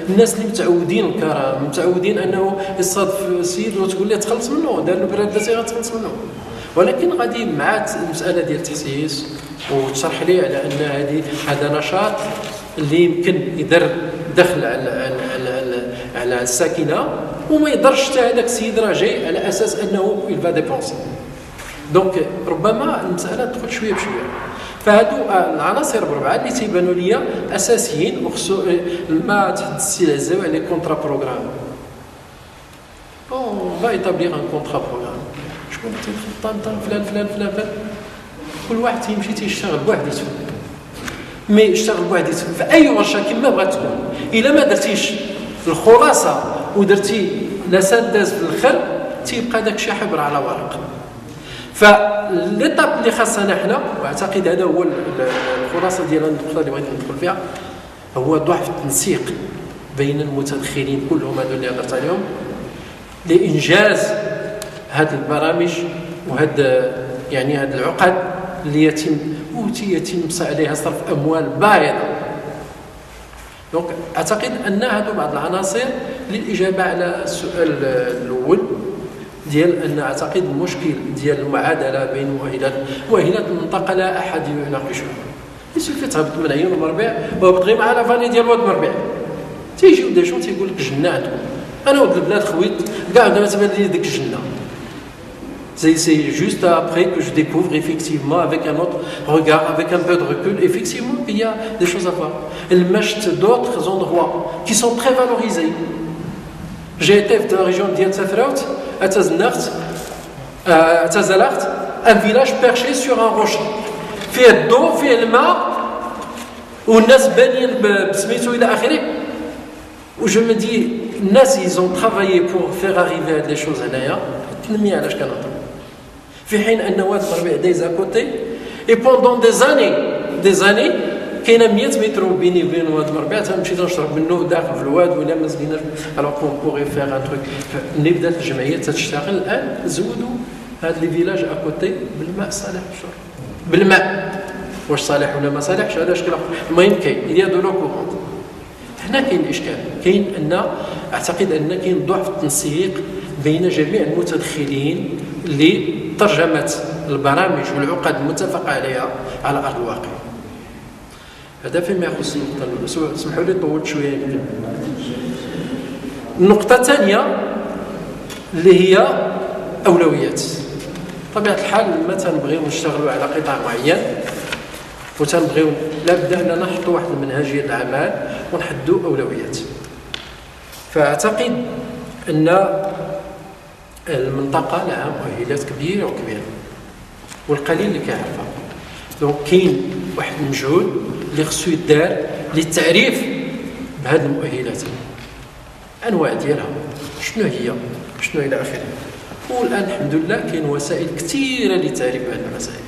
الناس اللي متعودين الكرم متعودين انه يصادف سيد وتقول ليه تخلص منه دار له براد داسي غتخلص منه، ولكن غادي مع المساله ديال التحسيس وتشرح ليه على ان هذا نشاط اللي يمكن يدر دخل على الساكنه وما يقدرش حتى هذاك السيد راه جاي على اساس انه يلفا ديبونسي. دونك ربما المساله تدخل شويه بشويه. فهادو العناصر الاربعه اللي تيبانوا لي اساسيين وخصو ما تحدثتي العزاوي على لي كونطرا بروغرام. اون فا ايتابليغ ان كونطرا بروغرام. شكون تيخطط فلان فلان فلان فلان، كل واحد تيمشي تيشتغل بوحديته. مي يشتغل بوحديته في اي ورشه كما بغات تكون، الا ما درتيش الخلاصه ودرتي لا سنداز في الاخر تيبقى داك الشيء حبر على ورق. فالليطاب اللي خاصنا حنا واعتقد هذا هو الخلاصه ديال النقطه اللي بغيت ندخل فيها، هو ضعف التنسيق بين المتدخلين كلهم هذو اللي هضرت عليهم لانجاز هذه البرامج وهذا يعني هذه العقد اللي يتم عليها صرف اموال باهظه. دونك اعتقد ان هذو بعض العناصر للاجابه على السؤال الاول ديال ان اعتقد المشكل ديال المعادله بين مؤهلات المنطقه لا احد يناقشها. يسوي تهبط من عيون المربع وهبط غير مع لا فالي ديال واد المربع، تيجيو دي جون تيقول لك الجنه عندكم. انا ولد البلاد خويت كاع ما تبان لي ديك الجنه. C'est juste après que je découvre effectivement avec un autre regard, avec un peu de recul, effectivement il y a des choses à voir. Elle m'achète d'autres endroits qui sont très valorisés. J'ai été dans la région de Safraout, à Tazalart, un village perché sur un rocher. فيه الضوء فيه الماء والناس بانيين بسميتو الى اخره. و جو me dis الناس ils ont travaillé pour faire arriver à des choses هنايا التنميه علاش كنهضروا في حين ان واد المربع دايز كوتي اي بوندون دي زاني كاينه 100 متر بيني وبين واد المربع تنمشي تنشرب منه داخل في الواد ولا ما زقيناش الوغ كون بوغي فيغ ان تروك. ملي بدات الجمعيه تشتغل الان زودوا هاد لي فيلاج اكوتي بالماء صالح للشرب بالماء. واش صالح ولا ما صالحش هذا شكل المهم كاين il y a de l'eau courante. هنا كاين الاشكال كاين ان اعتقد ان كاين ضعف التنسيق بين جميع المتدخلين لترجمه البرامج والعقد المتفق عليها على ارض الواقع. هذا فيما يخص النقطه الاولى. اسمحوا لي طولت شويه يمكن. النقطه الثانيه اللي هي اولويات. بطبيعه الحال لما تنبغيو نشتغلوا على قطاع معين وتنبغيو لابد اننا نحطوا واحد المنهجيه العمل ونحدوا اولويات. فاعتقد ان المنطقه لها مؤهلات كبيره والقليل اللي كيعرفها. دونك كاين واحد المجهود اللي خصو يدار للتعريف بهذه المؤهلات، انواع ديالها شنو هي الى اخره. والان الحمد لله كاين وسائل كثيره لتعريف هذه المسائل.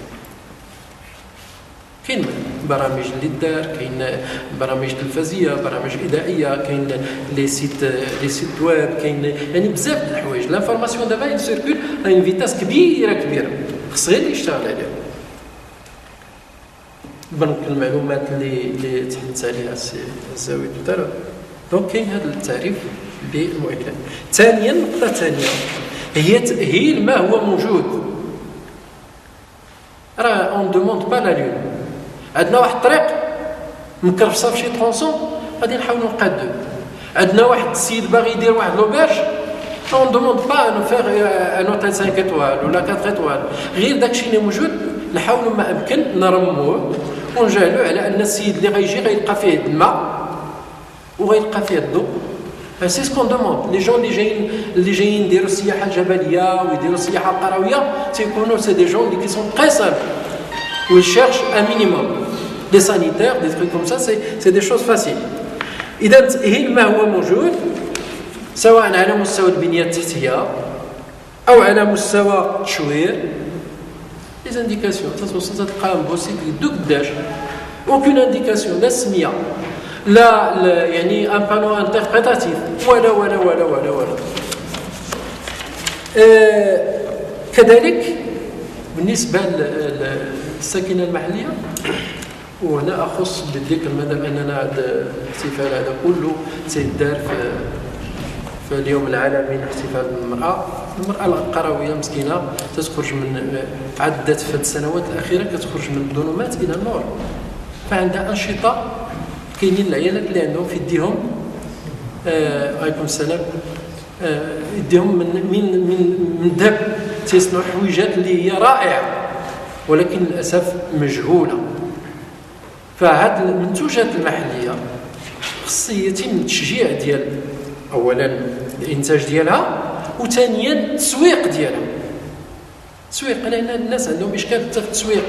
كاين برامج اللي دار، كاين برامج تلفزيه، برامج اذاعيه، كاين لي سيت ويب، كاين يعني بزاف د الحوايج. لانفورماسيون دابا يسيركول ان فيتاس كبيره خص غير يشتغل عليها. بنك المعلومات اللي تحدث عليها الزاويه دابا. دونك كاين هذا التعريف بالمؤهلات. ثانيا، النقطه الثانيه هي تاهيل ما هو موجود. راه اون دوموند با لا لون. عندنا واحد الطريق مكرفصه في شي طرونسون غادي نحاولوا نقادو. عندنا واحد السيد باغي يدير واحد لوبيرج، اون دوموند با نو فيغ ان اوتيل 5 ايطوال ولا 4 ايطوال، غير داكشي اللي موجود نحاولوا ما امكن نرموه ونجعلوا على ان السيد اللي غيجي غيلقى فيه الماء وغيلقى فيه الضوء. سي سكون دوموند. لي جون اللي جايين يديروا السياحه الجبليه ويديروا السياحه القرويه تيكونوا سي دي جون اللي كيسون تري سامبل و يشيرش ان مينيموم دي سانيتير دي تروك كوم سا. سي دي شوز فاسيل. اذا تاهيل ما هو موجود سواء على مستوى البنيه التحتيه او على مستوى التشوير. لي زانديكاسيون تلقى بوسيط يدو قداش اوكين انديكاسيون لا سميه لا يعني ان بانو انتربريتاتيف ولا ولا ولا ولا ولا. كذلك بالنسبه للساكنه المحليه، وهنا اخص بالذكر مادام اننا هذا الاحتفال هذا كله تيدار في اليوم العالمي لاحتفال المراه القرويه مسكينه تخرج من عدت في السنوات الاخيره كتخرج من الظلمات الى النور. فعندها انشطه. كاينين العيالات اللي عندهم في يديهم عليكم السلام يديهم من ذهب تيصنعوا حويجات اللي هي رائعه ولكن للاسف مجهوله. فهاد المنتوجات المحليه خص يتم التشجيع ديال اولا الانتاج ديالها وثانيا التسويق ديالها. التسويق لان الناس عندهم اشكال حتى في التسويق.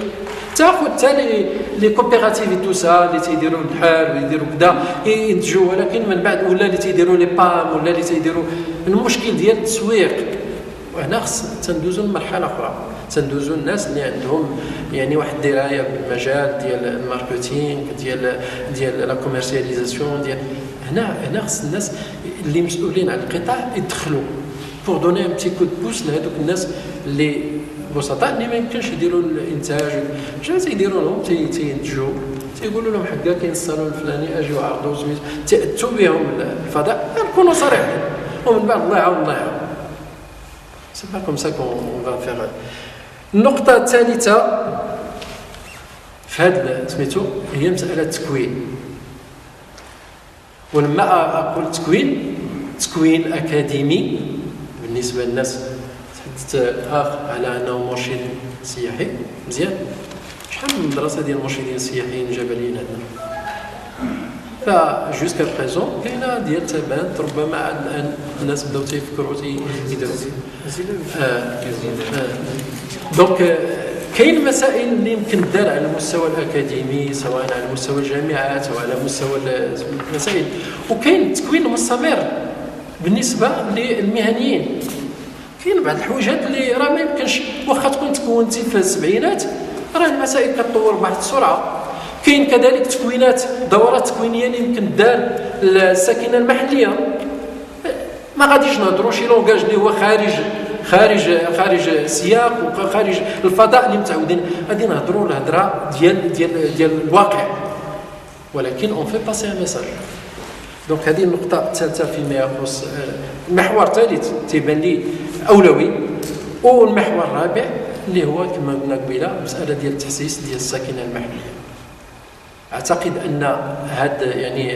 تاخذ حتى لي كوبيراتيف تو سا اللي تيديروا البحال ويديروا كذا ينتجوا، ولكن من بعد ولا اللي تيديروا لي بام ولا اللي تيديروا المشكل ديال التسويق. وهنا خص تندوزوا لمرحله اخرى، تندوزوا الناس اللي عندهم يعني واحد الدرايه بالمجال ديال الماركتينغ ديال لا كوميرسياليزاسيون ديال هنا خص الناس اللي مسؤولين على القطاع يدخلوا بور دوني ان بتي كو دو بوس لهذوك الناس اللي بسطاء اللي ما يمكنش يديروا الانتاج. شنو تيديروا لهم؟ تينتجوا، تيقولوا لهم حكا كاين الصالون الفلاني اجيو عرضوا سميتو، تاتوا بهم الفضاء. نكونوا صريحين ومن بعد الله يعاون. سي با كوم سا كون فا فيغ. النقطه الثالثه في هذا سميتو هي مساله التكوين. ولما اقول تكوين اكاديمي بالنسبه للناس تحدثت الاخ على انه مرشد سياحي مزيان. شحال من مدرسه ديال المرشدين السياحيين الجبليين عندنا؟ فجوسكا بريزون كاينه ديال تبانت ربما الان الناس بداو تيفكروا يديروا دونك كاين مسائل اللي يمكن دار على المستوى الاكاديمي سواء على مستوى الجامعات او على مستوى المسائل، وكاين التكوين المستمر بالنسبه للمهنيين. كاين بعض الحويجات اللي راه ما يمكنش واخا تكون تكونتي في السبعينات راه المسائل كتطور بواحد السرعه. كاين كذلك تكوينات دورات تكوينيه اللي يمكن دار الساكنه المحليه. ما غاديش نهضروا شي لونغاج اللي هو خارج السياق وخارج الفضاء اللي متعودين، غادي نهضروا الهضره ديال الواقع، ولكن اون في باسي ان ميساج. دونك هذه النقطه الثالثه فيما يخص المحور الثالث تيبان لي اولوي. والمحور الرابع اللي هو كما قلنا قبيله مساله ديال التحسيس ديال الساكنه المحليه. اعتقد ان هذا يعني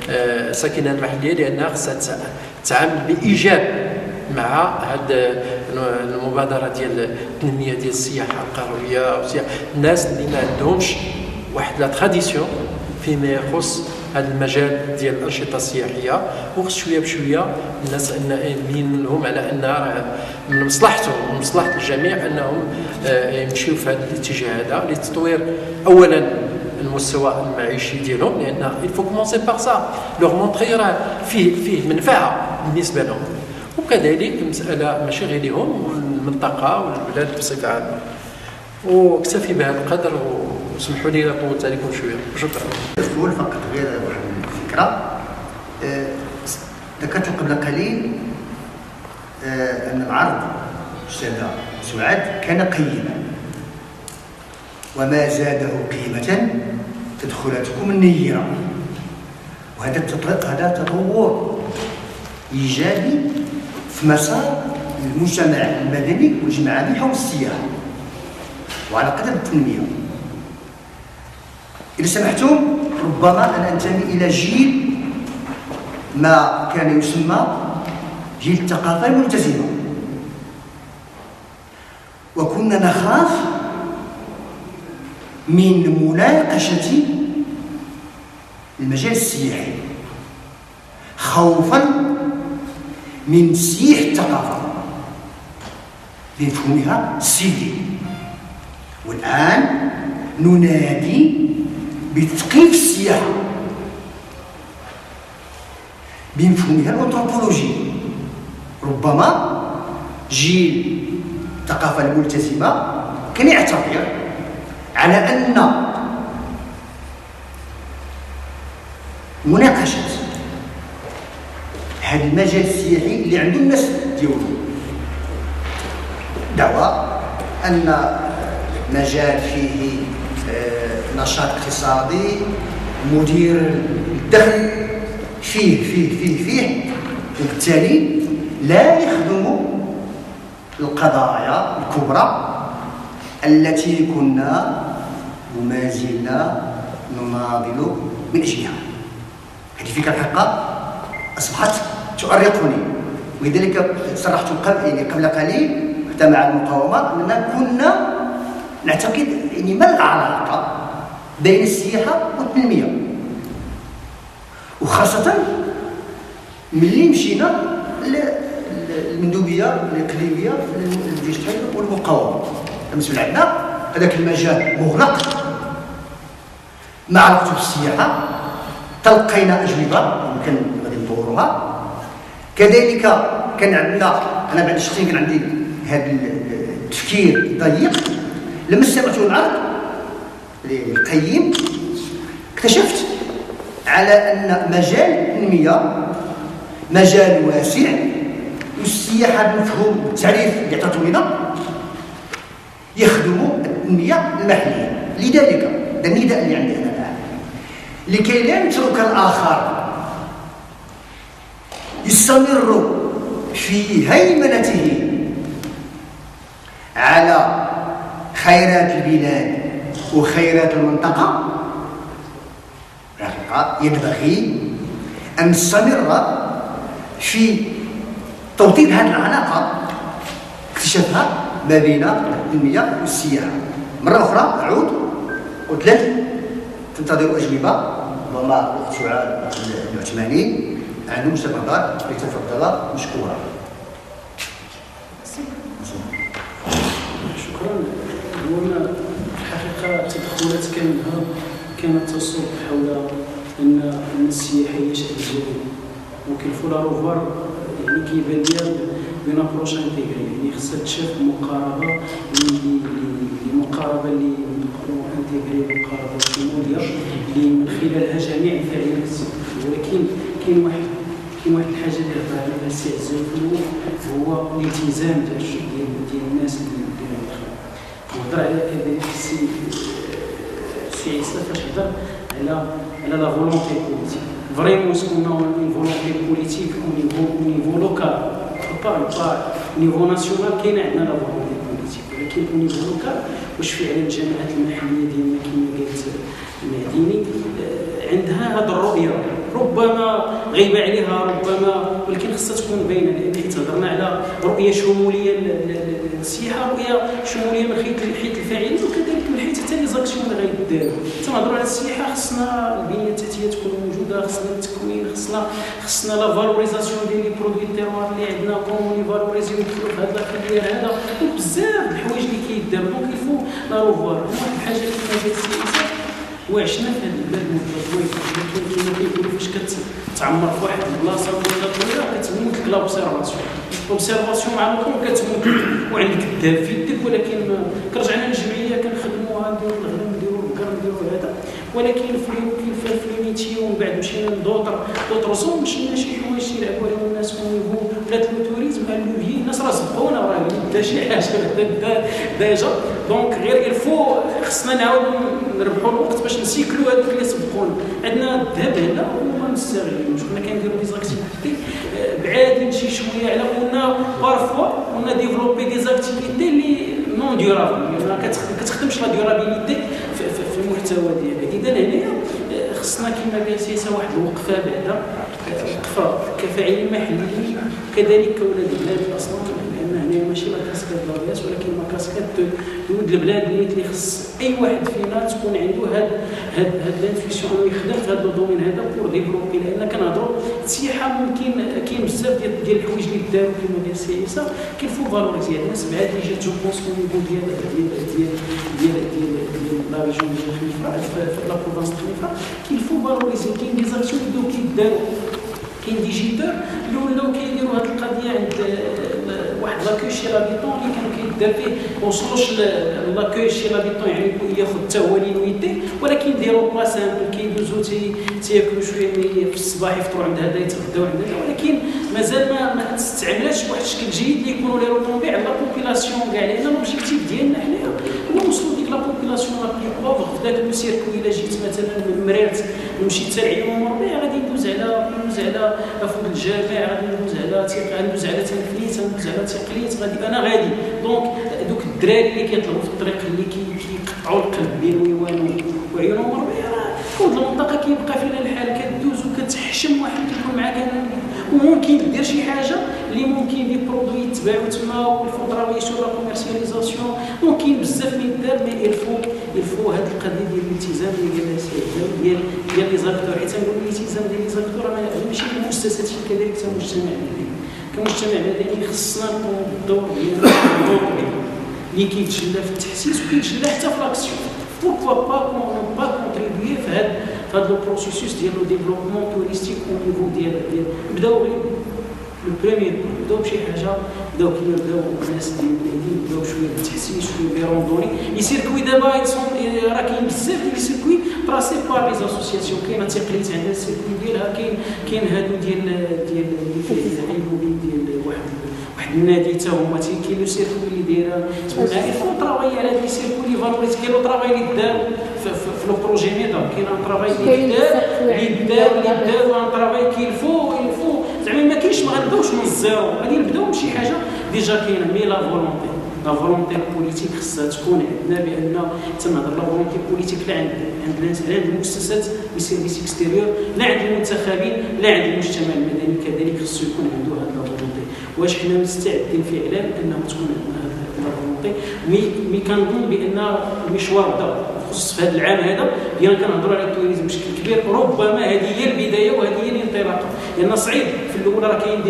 الساكنه المحليه لانها خصها تعامل بايجاب مع هاد المبادره ديال التنميه ديال السياحه القرويه او الناس اللي ما عندهمش واحد لا تراديسيون فيما يخص هذا المجال ديال الانشطه السياحيه، وخص شويه بشويه الناس ان نبين لهم على ان راه من مصلحتهم ومن مصلحه الجميع انهم يمشيو في هذا الاتجاه هذا لتطوير اولا المستوى المعيشي ديالهم، لان il faut commencer par ça leur montrer راه فيه منفعه بالنسبه لهم، وكذلك مساله ماشي غير لهم والمنطقه والبلاد بصفه عامه. واكتفي بهذا القدر وسمحوا لي اذا طولت عليكم شويه. شكرا. الفول فقط غير واحد الفكره ذكرت قبل قليل ان العرض استاذه سعاد كان قيما، وما زاده قيمه تدخلاتكم النيره، وهذا تطور ايجابي في مسار المجتمع المدني والجمعوي حول السياحه وعلى قدم التنميه. إذا سمحتم ربما أنا أنتمي إلى جيل ما كان يسمى جيل الثقافة الملتزمة، وكنا نخاف من مناقشة المجال السياحي خوفا من سيح الثقافة بمفهومها السلبي. والآن ننادي بتثقيف السياحة بمفهومها الأنثروبولوجي. ربما جيل الثقافة الملتزمة كان يعتبر على أن مناقشة هذا المجال السياحي اللي عنده الناس ديالو دعوة أن مجال فيه نشاط اقتصادي مدير الدخل فيه وبالتالي لا يخدم القضايا الكبرى التي كنا وما زلنا نناضل من اجلها. هذه فكره الحقيقه اصبحت تؤرقني، ولذلك صرحت قبل قليل حتى مع المقاومه اننا كنا نعتقد ما العلاقه بين السياحه والتنميه، وخاصه ملي مشينا للمندوبيه الاقليميه للجيش التحرير والمقاومه. بالنسبه لنا هذاك المجال مغلق مع علاقته بالسياحه، تلقينا اجوبه يمكن غادي نطورها. كذلك كان عندنا، انا بعد شخصيا كان عندي هذا التفكير الضيق. لما استمعت العرض القيم اكتشفت على ان مجال التنميه مجال واسع، والسياحه بمفهوم التعريف اللي عطاتو لنا يخدم التنميه المحليه. لذلك هذا النداء اللي عندي انا الان، لكي لا نترك الاخر يستمر في هيمنته على خيرات البلاد وخيرات المنطقة، ينبغي أن نستمر في توطيد هذه العلاقة، اكتشافها ما بين التنمية والسياحة. مرة أخرى أعود قلت تنتظر أجوبة، ربما الأخت سعاد العثماني عنده مستفادات لتفضل مشكورا. شكرا. هو الحقيقه التدخلات كانت تصب حول ان السياحه هي شأن الجميع، وكيف لا روفوار يعني كيبان ليا بين ابروش انتيغري، يعني خصها تشاف مقاربه اللي نقولوا انتيغري، مقاربه شموليه اللي من خلالها جميع الفاعلين في السيكتور. ولكن كاين واحد الحاجه اللي هضر عليها السي عزام هو الالتزام ديال الناس اللي دايرين. وهضر على كذلك السي عيسى فاش هضر على لا فولونتي بوليتيك. فريمون سكون اون فولونتي بوليتيك او نيفو لوكال، با نيفو ناسيونال كاين عندنا لا فولونتي بوليتيك، ولكن او نيفو لوكال واش فعلا الجامعات المحليه ديالنا كما قالت المهديني عندها هذه الرؤيه ربما غيبه عليها ربما، ولكن خصها تكون باينه، لان حيت هضرنا على رؤيه شموليه للسياحه، رؤيه شموليه من حيث الفاعلين وكذلك من حيث حتى لي زاكسيون اللي غيداروا. تنهضروا على السياحه خصنا البنيه التحتيه تكون موجوده، خصنا التكوين، خصنا لا فالوريزاسيون ديال لي برودوي تيروار اللي عندنا، كومون فالوريزيو في هذا الخليه هذا، بزاف د الحوايج اللي كيداروا. دونك يفو لا روفوار. واحد الحاجه اللي كما جات السياسه وعشنا في هذا البلاد مده طويله، كما كيقولوا فاش كتعمر في واحد البلاصه مده طويله كتموت لك لوبسيرفاسيون مع الوقت كتموت وعندك الذهب في يدك، ولكن كرجعنا للجمعيه كنخدموها نديروا الغنم نديروا البقر نديروا هذا، ولكن في الفلوميتي ومن بعد مشينا لدوطر زون مشينا شي حوايج يلعبوا عليهم الناس ونيفو ولات التوريزم اللوفي. الناس راه سبقونا راه بدا شي حاجه ديجا. دونك غير الفو خصنا نعاودوا نربحوا الوقت باش نسيكلوا هذوك اللي سبقونا. عندنا الذهب هنا وما نستغلوش، كنا كنديروا دي زاكتيفيتي بعادين شي شويه على قلنا بارفوا قلنا ديفلوبي دي زاكتيفيتي اللي نون ديورابل، ما كتخدمش لا ديورابيليتي في المحتوى ديالها. اذا هنايا خصنا كما قال السياسه واحد الوقفه بعدا، وقفه كفاعلين محليين كذلك كولاد البلاد اصلا، لان هنايا ماشي لا كاسكاد لابياس ولكن لا كاسكاد دود البلاد اللي خص اي واحد فينا تكون عنده هاد لانفيسيون يخدم في هذا الدومين هذا بور ديفلوبي. لان كنهضروا السياحه ممكن كاين بزاف ديال الحوايج اللي داروا كما قال السياسه كيفو فالوريزي. الناس بعد اللي جات جو بونس او نيفو ديال لا ريجيون ديال خنيفره في لا بروفانس خنيفره كيفو فالوريزي. كاين دي زاكسيون اللي بداو كيداروا، كاين دي جيتور اللي ولاو كيديروا هذه القضيه عند واحد لاكوي شي لابيتون اللي كانوا كيدار فيه وصلوش لاكوي شي لابيتون، يعني ياخذ حتى هو لينويتي، ولكن ديروا با سامبل كيدوزو تياكلوا شويه في الصباح يفطروا عند هذا يتغداو عند هذا، ولكن مازال ما تستعملاتش بواحد الشكل جيد اللي يكونوا لي روطومبي على لا بوبيلاسيون كاع. لان لوبجيكتيف ديالنا حنايا هو نوصلوا ديك لا بوبيلاسيون لا بلي بوفر في ذاك لو سيركوي. الا جيت مثلا من مريرت نمشي حتى العيون والربيع غادي ندوز على فوق الجامع، غادي ندوز على تنفليت، ندوز على تقليت، غادي دونك دوك الدراري اللي كيطلعوا في الطريق اللي كيقطعوا القلب بين ويوان وعيونهم والربيع، كود المنطقه كيبقى فينا الحال كدوز وكتحشم واحد كيكون معاك وممكن دير شي حاجه اللي ممكن دي برودوي يتباعوا تما والفوطرا ويشوف لا كوميرسياليزاسيون. دونك كاين بزاف من الدار، مي الفو هذه القضيه ديال الالتزام اللي قالها سي ديال لي زاكتور. حيت نقول الالتزام ديال لي زاكتور ماشي المؤسسات كذلك حتى المجتمع المدني. كمجتمع مدني خصنا نكونوا بالدور ديالنا اللي كيتجلى في التحسيس وكيتجلى حتى في لاكسيون. بوركوا با كونتريبيي في هذا لو بروسيسوس ديال لو ديفلوبمون توريستيك او نيفو ديال نبداو غير لو بريمير، نبداو بشي حاجه، نبداو كيما بداو الناس ديال البلادين، نبداو شويه بالتحسيس شويه بيروندوني. لي سيركوي دابا راه كاين بزاف ديال لي سيركوي تراسي بار لي اسوسياسيون. كاينه تقليد عندها السيركوي ديالها، كاين هادو ديال اللي فيه عيبوبي ديال واحد النادي حتى هما كاين لو سيركوي اللي دايره تما يفون طرافاي على هاد لي سيركوي اللي فالوريز. كاين لو طرافاي اللي دار في لو بروجي ميدا، كاين ان طرافاي اللي دار وان طرافاي كيلفو زعما ما كاينش ما غنبداوش من الزيرو، غادي نبداو بشي حاجه ديجا كاينه. مي لا فولونتي بوليتيك خصها تكون عندنا، بان تنهضر لا فولونتي بوليتيك لا عند المؤسسات لي سيرفيس اكستيريور، لا عند المنتخبين، لا عند المجتمع المدني كذلك خصو يكون عنده هذا لا فولونتي. واش حنا مستعدين فعلا انه تكون عندنا هذا لا فولونتي؟ مي كنظن بان المشوار بدا خصوصا في هذا العام هذا ديالنا كنهضروا على التوريزم بشكل كبير. ربما هذه هي البدايه وهذه هي الانطلاقه، لان صعيب في الاول راه كاين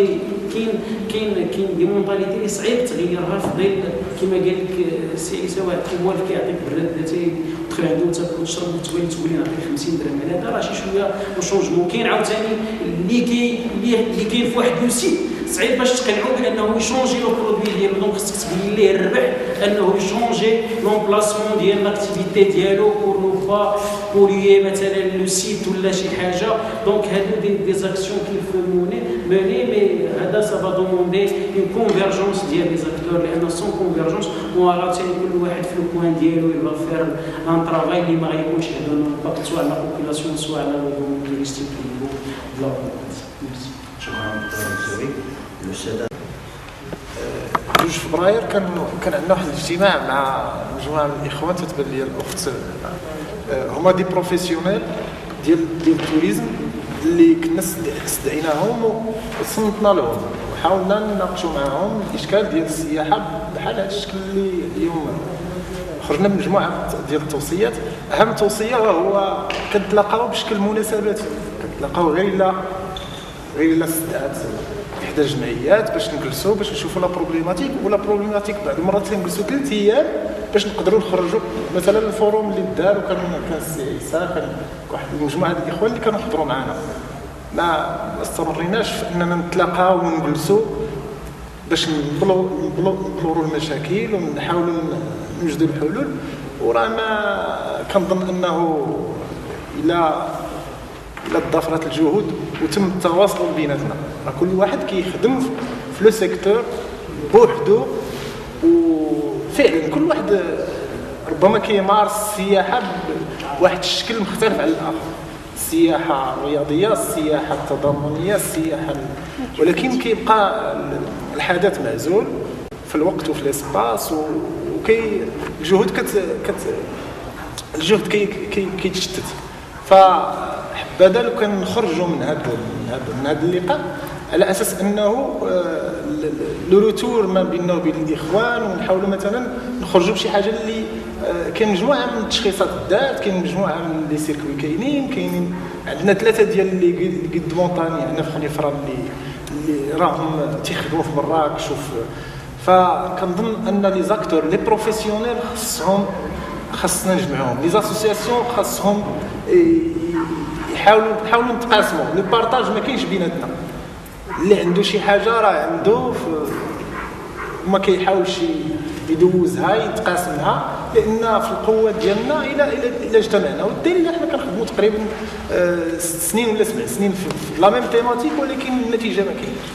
دي مونطاليتي اللي صعيب تغيرها في ظل كما قال لك السي عيسى. واحد كيموالف كيعطيك براد تدخل عنده تاكل وتشرب وتولي نعطيك 50 درهم على هذا، راه شي شويه وشونجمون. كاين عاوتاني اللي كاين في واحد لو سيت صعيب باش تقنعوه بانه يشونجي لو برودوي ديالو. دونك خصك تبين ليه الربح انه يشونجي لومبلاسمون ديال لاكتيفيتي ديالو بور نو با بوليي مثلا لو سيت ولا شي حاجه. دونك هادو دي زاكسيون كيف موني مي هذا سا فا دوموندي اون كونفيرجونس ديال لي زاكتور، لان سون كونفيرجونس هو عاوتاني كل واحد في البوان ديالو يبغى فير ان طرافاي اللي ما غيكونش عنده ان امباكت سواء على لا بوبيلاسيون سواء على لو توريستيك دو لا ميرسي. شكرا دكتور الأستاذ. 2 فبراير كان عندنا واحد الاجتماع مع مجموعه من الاخوان تتبان لي الاخت هما دي بروفيسيونيل ديال التوريزم اللي كنا استدعيناهم وصنتنا لهم وحاولنا نناقشوا معهم الاشكال ديال السياحه بحال هذا الشكل اللي اليوم خرجنا بمجموعه ديال التوصيات. اهم توصيه هو كنتلاقاو بشكل مناسبات، كنتلاقاو غير الا استدعات احدى الجمعيات باش نجلسوا باش نشوفوا لا بروبليماتيك، ولا بروبليماتيك بعض المرات كنجلسوا 3 ايام باش نقدروا نخرجوا. مثلا الفوروم اللي دار وكان السي عيسى، كان واحد المجموعه ديال الاخوان اللي كانوا يحضروا معنا، ما استمريناش في اننا نتلاقاو ونجلسوا باش نبلوروا المشاكل ونحاولوا نوجدوا الحلول. وراه ما كنظن انه الى تضافرت الجهود وتم التواصل بيناتنا، كل واحد كيخدم في لو سيكتور بوحدو، وفعلا كل واحد ربما كيمارس السياحه بواحد الشكل مختلف على الاخر. السياحه الرياضيه، السياحه التضامنيه، السياحه ولكن كيبقى الحدث معزول في الوقت وفي الاسباس، وكي الجهد الجهد كيتشتت. فحبذا لو كان نخرجوا من هذا اللقاء على اساس انه لو روتور ما بيننا وبين الاخوان، ونحاولوا مثلا نخرجوا بشي حاجه اللي كاين مجموعه من التشخيصات الذات، كاين مجموعه من لي سيركوي كاينين عندنا 3 ديال اللي قد مونطاني هنا في خنيفره اللي راهم تيخدموا في مراكش فكنظن ان لي زاكتور لي بروفيسيونيل خاصنا نجمعوهم، لي زاسوسياسيون خاصهم يحاولوا نتقاسموا. لو بارطاج ما كاينش بيناتنا، اللي عنده شي حاجه راه عنده وما كيحاولش يدوزها يتقاسمها، لان في القوه ديالنا الى اجتمعنا. والدليل حنا كنخدموا تقريبا 6 سنين ولا 7 سنين في لا ميم تيماتيك، ولكن النتيجه ما كاينش.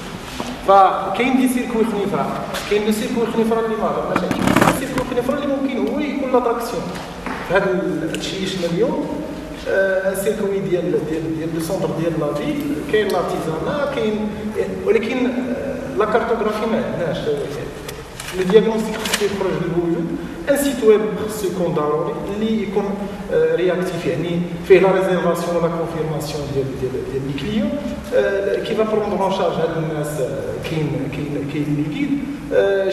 فكاين دي سيركوي خنيفره، كاين دو سيركوي خنيفره اللي ما هضرناش عليه، سيركوي خنيفره اللي ممكن هو يكون لاتراكسيون في هذا الشيء اللي شفنا اليوم. سيركوي ديال لو سونتر ديال لا فيل، كاين لارتيزانا، كاين ولكن لا كارتوغرافي ما عندناش. لو دياغنوستيك خصو يخرج للوجود، ان سيت ويب خصو يكون ضروري اللي يكون رياكتيف، يعني فيه لا ريزيرفاسيون ولا كونفيرماسيون ديال لي كليون كي فا بروندر ان شارج هاد الناس. كاين لي كيد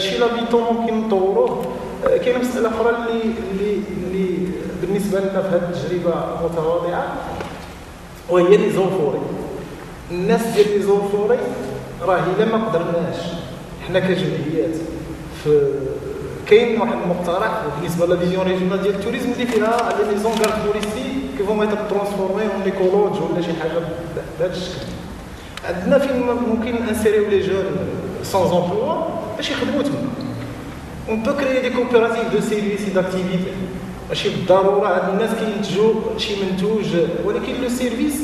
شي لابيتون ممكن نطوروه. كاينه مساله اخرى اللي بالنسبه لنا في هذه التجربه متواضعه، وهي لي زونفوري. الناس ديال لي زونفوري راه الا ما قدرناش حنا كجمعيات كاين واحد المقترح بالنسبه لا فيزيون ريجيونال ديال التوريزم اللي فيها لي زون كارت توريستيك كي فون ايتر ترانسفورمي اون ايكولوج ولا شي حاجه بهذا الشكل. عندنا فين ممكن انسيريو لي جون سون امبلوا باش يخدموا تما. اون بو كريي دي كوبيراتيف دو سيرفيس داكتيفيتي، ماشي بالضروره هاد الناس كينتجوا شي منتوج، ولكن لو سيرفيس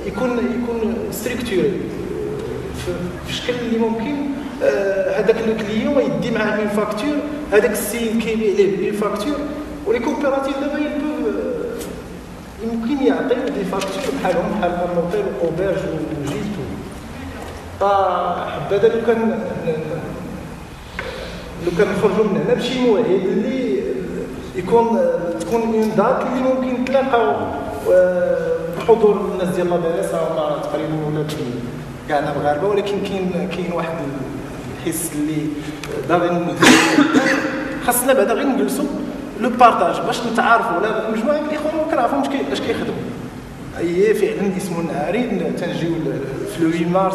يكون ستركتوري في الشكل اللي ممكن هذاك لو كليون يدي معاه اون فاكتور، هذاك السيد كيبيع ليه اون فاكتور، ولي كوبيراتيف دابا يمكن يعطيو دي فاكتور بحالهم بحال النوتيل واوبرج وجيتو. فحبذا لو كان نخرجوا من هنا بشي موعد اللي تكون اون دات اللي ممكن نتلاقاو بحضور الناس ديال لابيريس. هما تقريبا ولا كاع مغاربه، ولكن كاين واحد الحس اللي باغي خاصنا بعدا غير نجلسوا لو بارطاج باش نتعارفوا. ولا مجموعه من الاخوان ما كنعرفهمش اش كيخدموا. اي فعلا اسمو نهارين تنجيو في لو 8 مارس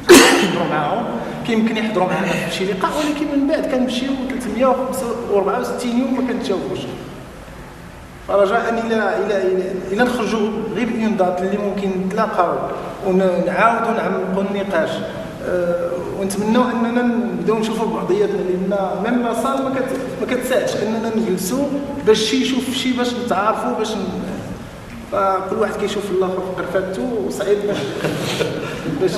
كنهضروا معاهم، كيمكن يحضروا معنا في شي لقاء، ولكن من بعد كنمشيو 364 يوم ما كنتجاوبوش. فرجاء الى نخرجوا غير بأون دات اللي ممكن نتلاقاو ونعاودوا نعمقوا النقاش، ونتمنوا اننا نبداو نشوفوا بعضياتنا، لان ميم لا صال ما كتساعدش اننا نجلسوا باش شي يشوف شي باش نتعارفوا باش فكل واحد كيشوف الاخر في قرفته، وصعيب باش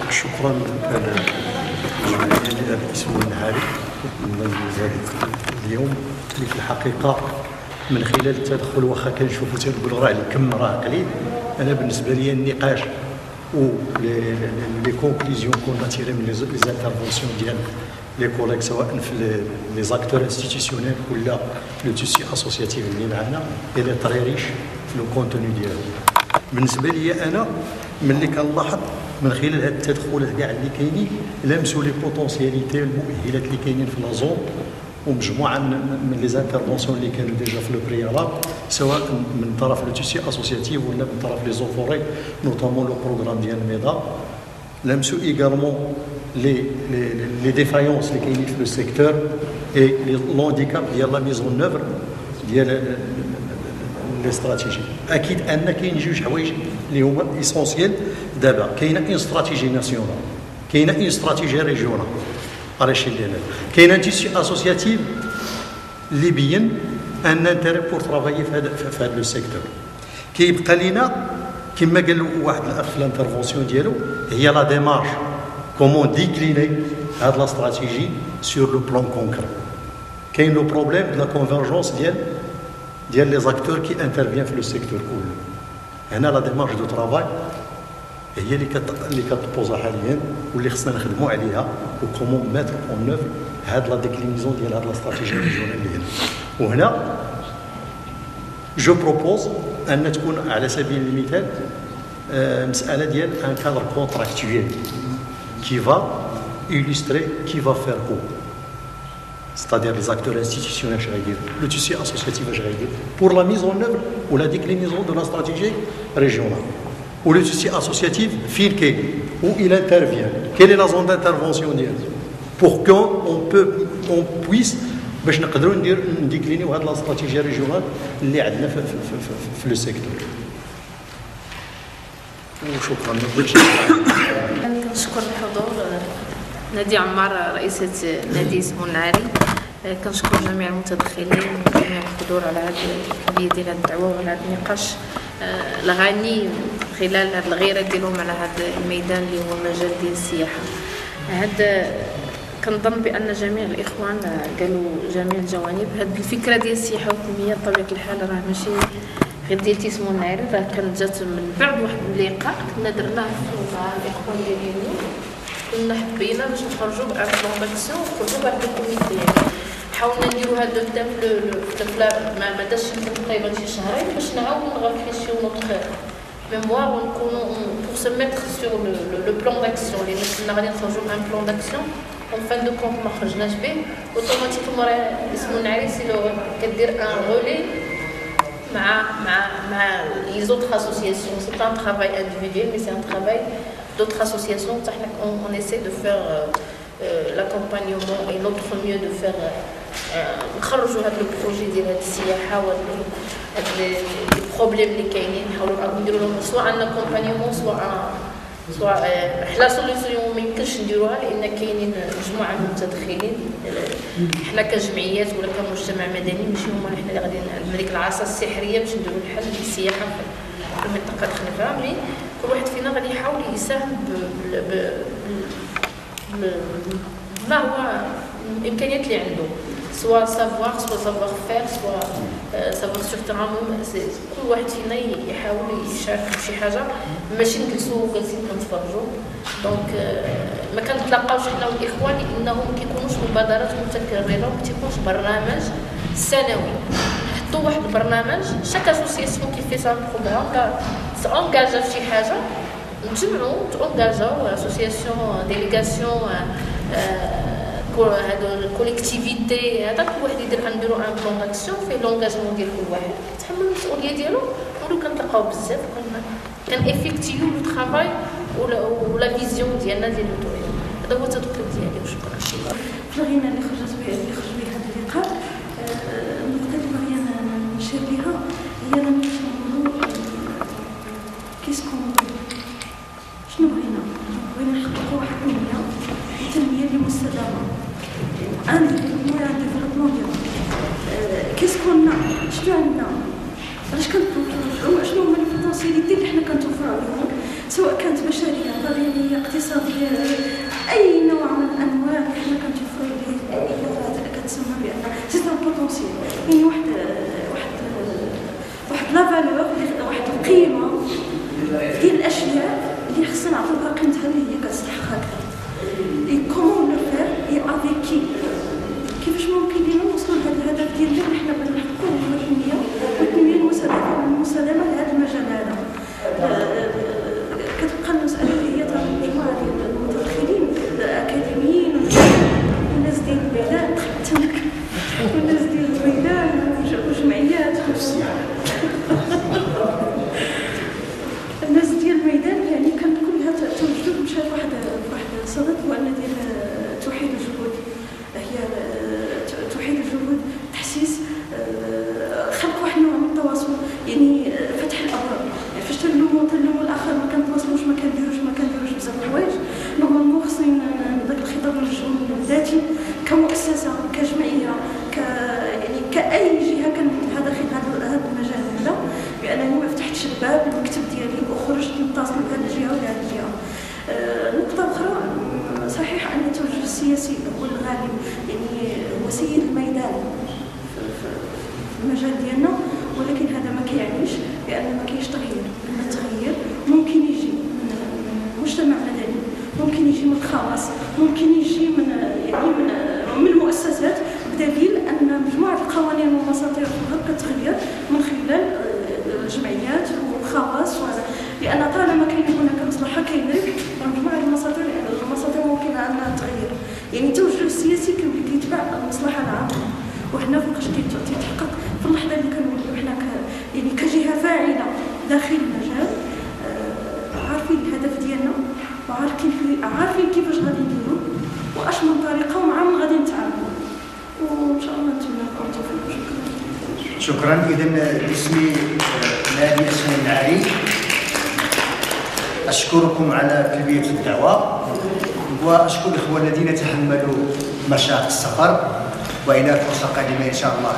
شكرا على اسم النهاري اليوم اللي في الحقيقه من خلال التدخل واخا كنشوفوا تنقولوا راه الكم راه قليل. انا بالنسبه لي النقاش و لي كونكليزيون كنا تيري من لي زانترفونسيون ديال لي كوليك سواء في لي زاكتور انستيتيسيونيل ولا لو تيسي اسوسياتيف اللي معنا الى طري ريش في لو كونتوني ديالو. بالنسبه لي انا ملي كنلاحظ من خلال هاد التدخلات كاع اللي كاينين لمسوا لي بوتونسياليتي والمؤهلات اللي كاينين في لا زون ومجموعه من لي زانترفونسيون اللي كانوا ديجا في لو بريالاب سواء من طرف لو تيسي اسوسياتيف ولا من طرف لي زوفوري نوتامون لو بروغرام ديال ميدا. لمسوا ايغالمون لي ديفايونس اللي كاينين في لو سيكتور اي لونديكاب ديال لا ميزون نوفر ديال لي استراتيجي. اكيد ان كاين جوج حوايج اللي هما ايسونسيال دابا. كاينه اون استراتيجي ناسيونال، كاينه اون استراتيجي ريجيونال على شي ليفل، كاينه تيسي اسوسياتيف اللي بين ان انتري بور ترافايي في هذا لو سيكتور. كيبقى لينا كما قال واحد الاخ في الانترفونسيون ديالو هي لا ديمارش كومون ديكليني هاد لا استراتيجي سور لو بلان كونكري. كاين لو بروبليم دو لا كونفيرجونس ديال لي زاكتور كي انترفيان في لو سيكتور كله. هنا لا ديمارش دو ترافاي هي اللي كتبوزا حاليا واللي خصنا نخدموا عليها وكومون ماتر اون نوف هاد لا ديكلينيزون ديال هاد لا استراتيجي ريجيونال اللي هنا. وهنا جو بروبوز ان تكون على سبيل المثال مساله ديال ان كادر كونتراكتويل كي فا illustrer qui va faire quoi, c'est-à-dire les acteurs institutionnels le tissu associatif pour la mise en œuvre ou la déclinaison de la stratégie régionale ou le tissu associatif où il intervient, quelle est la zone d'intervention pour qu'on puisse باش نقدروا نديكلينيو هذه الاستراتيجيه ريجيونال اللي عندنا في لو سيكتور. وشكرا. كنشكر الحضور نادي عمار رئيسة نادي سمو النعاري. كنشكر جميع المتدخلين وجميع الحضور على هذه الكمية ديال الدعوة وعلى هذا النقاش الغني خلال هذه الغيرة ديالهم على هذا الميدان اللي هو مجال ديال السياحة. هذا كنظن بان جميع الاخوان قالوا جميع الجوانب. هذه الفكره ديال السياحه والتنميه بطبيعه الحال راه ماشي غير ديال تيسمو النعاري، راه كانت جات من بعد واحد اللقاء كنا درناه مع الاخوان ديال اليوم. كنا حبينا باش نخرجوا بان بلان داكسيون ونخرجوا بواحد الكوميتي. حاولنا نديروا هذا التام ما داش تقريبا شي شهرين باش نعاودوا نغرفيسيو نوتر mémoire ونكونوا pour se mettre sur le plan d'action اللي كنا غادي نخرجوا بان بلان داكسيون en fin de compte ما خرجناش به. اوتوماتيكمون راه اسمو النعاري سي كدير ان رولي مع les autres associations. C'est un travail individuel mais c'est un travail d'autres associations. On essaie de faire l'accompagnement et notre mieux de faire نخرجوا هذا البروجي ديال هذه السياحه وهاد لي بروبليم اللي كاينين نحاولوا نديروا لهم سواء ان اكومبانيمون سواء حلا سوليسيون ما يمكنش نديروها لان كاينين مجموعه من المتدخلين. حنا كجمعيات ولا كمجتمع مدني ماشي هما حنا اللي غادي عندنا ديك العصا السحريه باش نديروا الحل للسياحه في المنطقه الخلفيه. مي كل واحد فينا غادي يحاول يساهم ما هو الامكانيات اللي عنده، سواء سافوار سواء سافوار فير سواء سافوار سور تيران. كل واحد فينا يحاول يشارك بشي حاجه، ماشي نجلسوا جالسين كنتفرجوا. دونك ما كنتلاقاوش حنا والاخوان لانهم ما كيكونوش مبادرات متكرره وما تيكونش برنامج سنوي. حطوا واحد البرنامج شاك اسوسياسيون كي في سان بروغرام سانجاجا في شي حاجه نجمعوا تانجاجاو اسوسياسيون ديليغاسيون هادو الكوليكتيفيتي. هذا كل واحد يدير غنديروا ان بلان داكسيون فيه لونغاجمون ديال كل واحد يتحمل المسؤوليه ديالو. ولو كنتلاقاو بزاف كان افيكتيو لو طرافاي ولا فيزيون ديالنا ديال التوريزم. هذا هو التدخل ديالي وشكرا. بغينا اللي خرج به هذا اللقاء النقطه اللي بغينا نشير لها هي راه نقولوا كيسكون شنو بغينا نحققوا واحد التنميه اللي مستدامه عندي ديفلوبمون ديالنا. كيسكون شنو عندنا علاش كنتوفروا شنو هما البوتونسياليتي اللي حنا كنتوفروا لهم سواء كانت بشريه قضائيه اقتصاديه اي نوع من انواع اللي حنا كنتوفروا ليه اللغات كتسمى بان سي ان بوتونسيال. يعني واحد لا فالور واحد القيمه ديال الاشياء اللي خصنا نعطيوها قيمتها اللي هي كتستحق هكذا. Et comment le faire et افيك كي كيفاش ممكن لينا نوصلوا لهذا الهدف ديالنا اللي حنا بغينا نحققوه هو التنميه المستدامه لهذا المجال هذا. كتبقى المساله هي تاع مجموعه ديال المتدخلين الاكاديميين والناس ديال الميدان والناس ديال الميدان وجمعيات الناس ديال الميدان يعني كانت كلها توجد مشات واحد الصدد هو ان ديال توحيد الجهود، هي توحيد الجهود، تحسيس خلق واحد النوع من التواصل، يعني فتح الابواب. يعني فاش تنلوموا الاخر ما كنتواصلوش ما كنديروش بزاف د الحوايج، نورمالمون خصنا ذاك الخطاب المشؤوم الذاتي كمؤسسه كجمعيه يعني كاي جهه كانت هذا المجال هذا، بانني ما فتحتش الباب المكتب ديالي وخرجت نتصل بهذه الجهه ولا هذه الجهه. نقطه اخرى، صحيح ان التوجه السياسي هو الغالب، يعني هو سيد الميدان في المجال ديالنا، ولكن هذا ما كيعنيش بان ما كاينش تغيير. ان التغيير ممكن يجي من مجتمع مدني، ممكن يجي من خواص، ممكن يجي من المؤسسات، بدليل ان مجموعه القوانين والمساطير كتغير من خلال الجمعيات والخواص، لان طالما كاين هناك مصلحه كاين ربح، مجموعه المساطير ممكن انها تغير. يعني التوجه السياسي كيتبع المصلحه العامه، وحنا فوقاش كيتحقق في اللحظه اللي كنوليو حنا يعني كجهه فاعله داخل المجال، عارفين الهدف ديالنا وعارفين كيفاش غادي نديرو واش من طريقه ومع من غادي نتعاملوا، وان شاء الله نتمنى لكم التوفيق. شكرا. اذا باسمي نادي اسماء النعري اشكركم على تلبيه الدعوه، واشكر الاخوه الذين تحملوا مشاق السفر، والى فرصه قادمه ان شاء الله.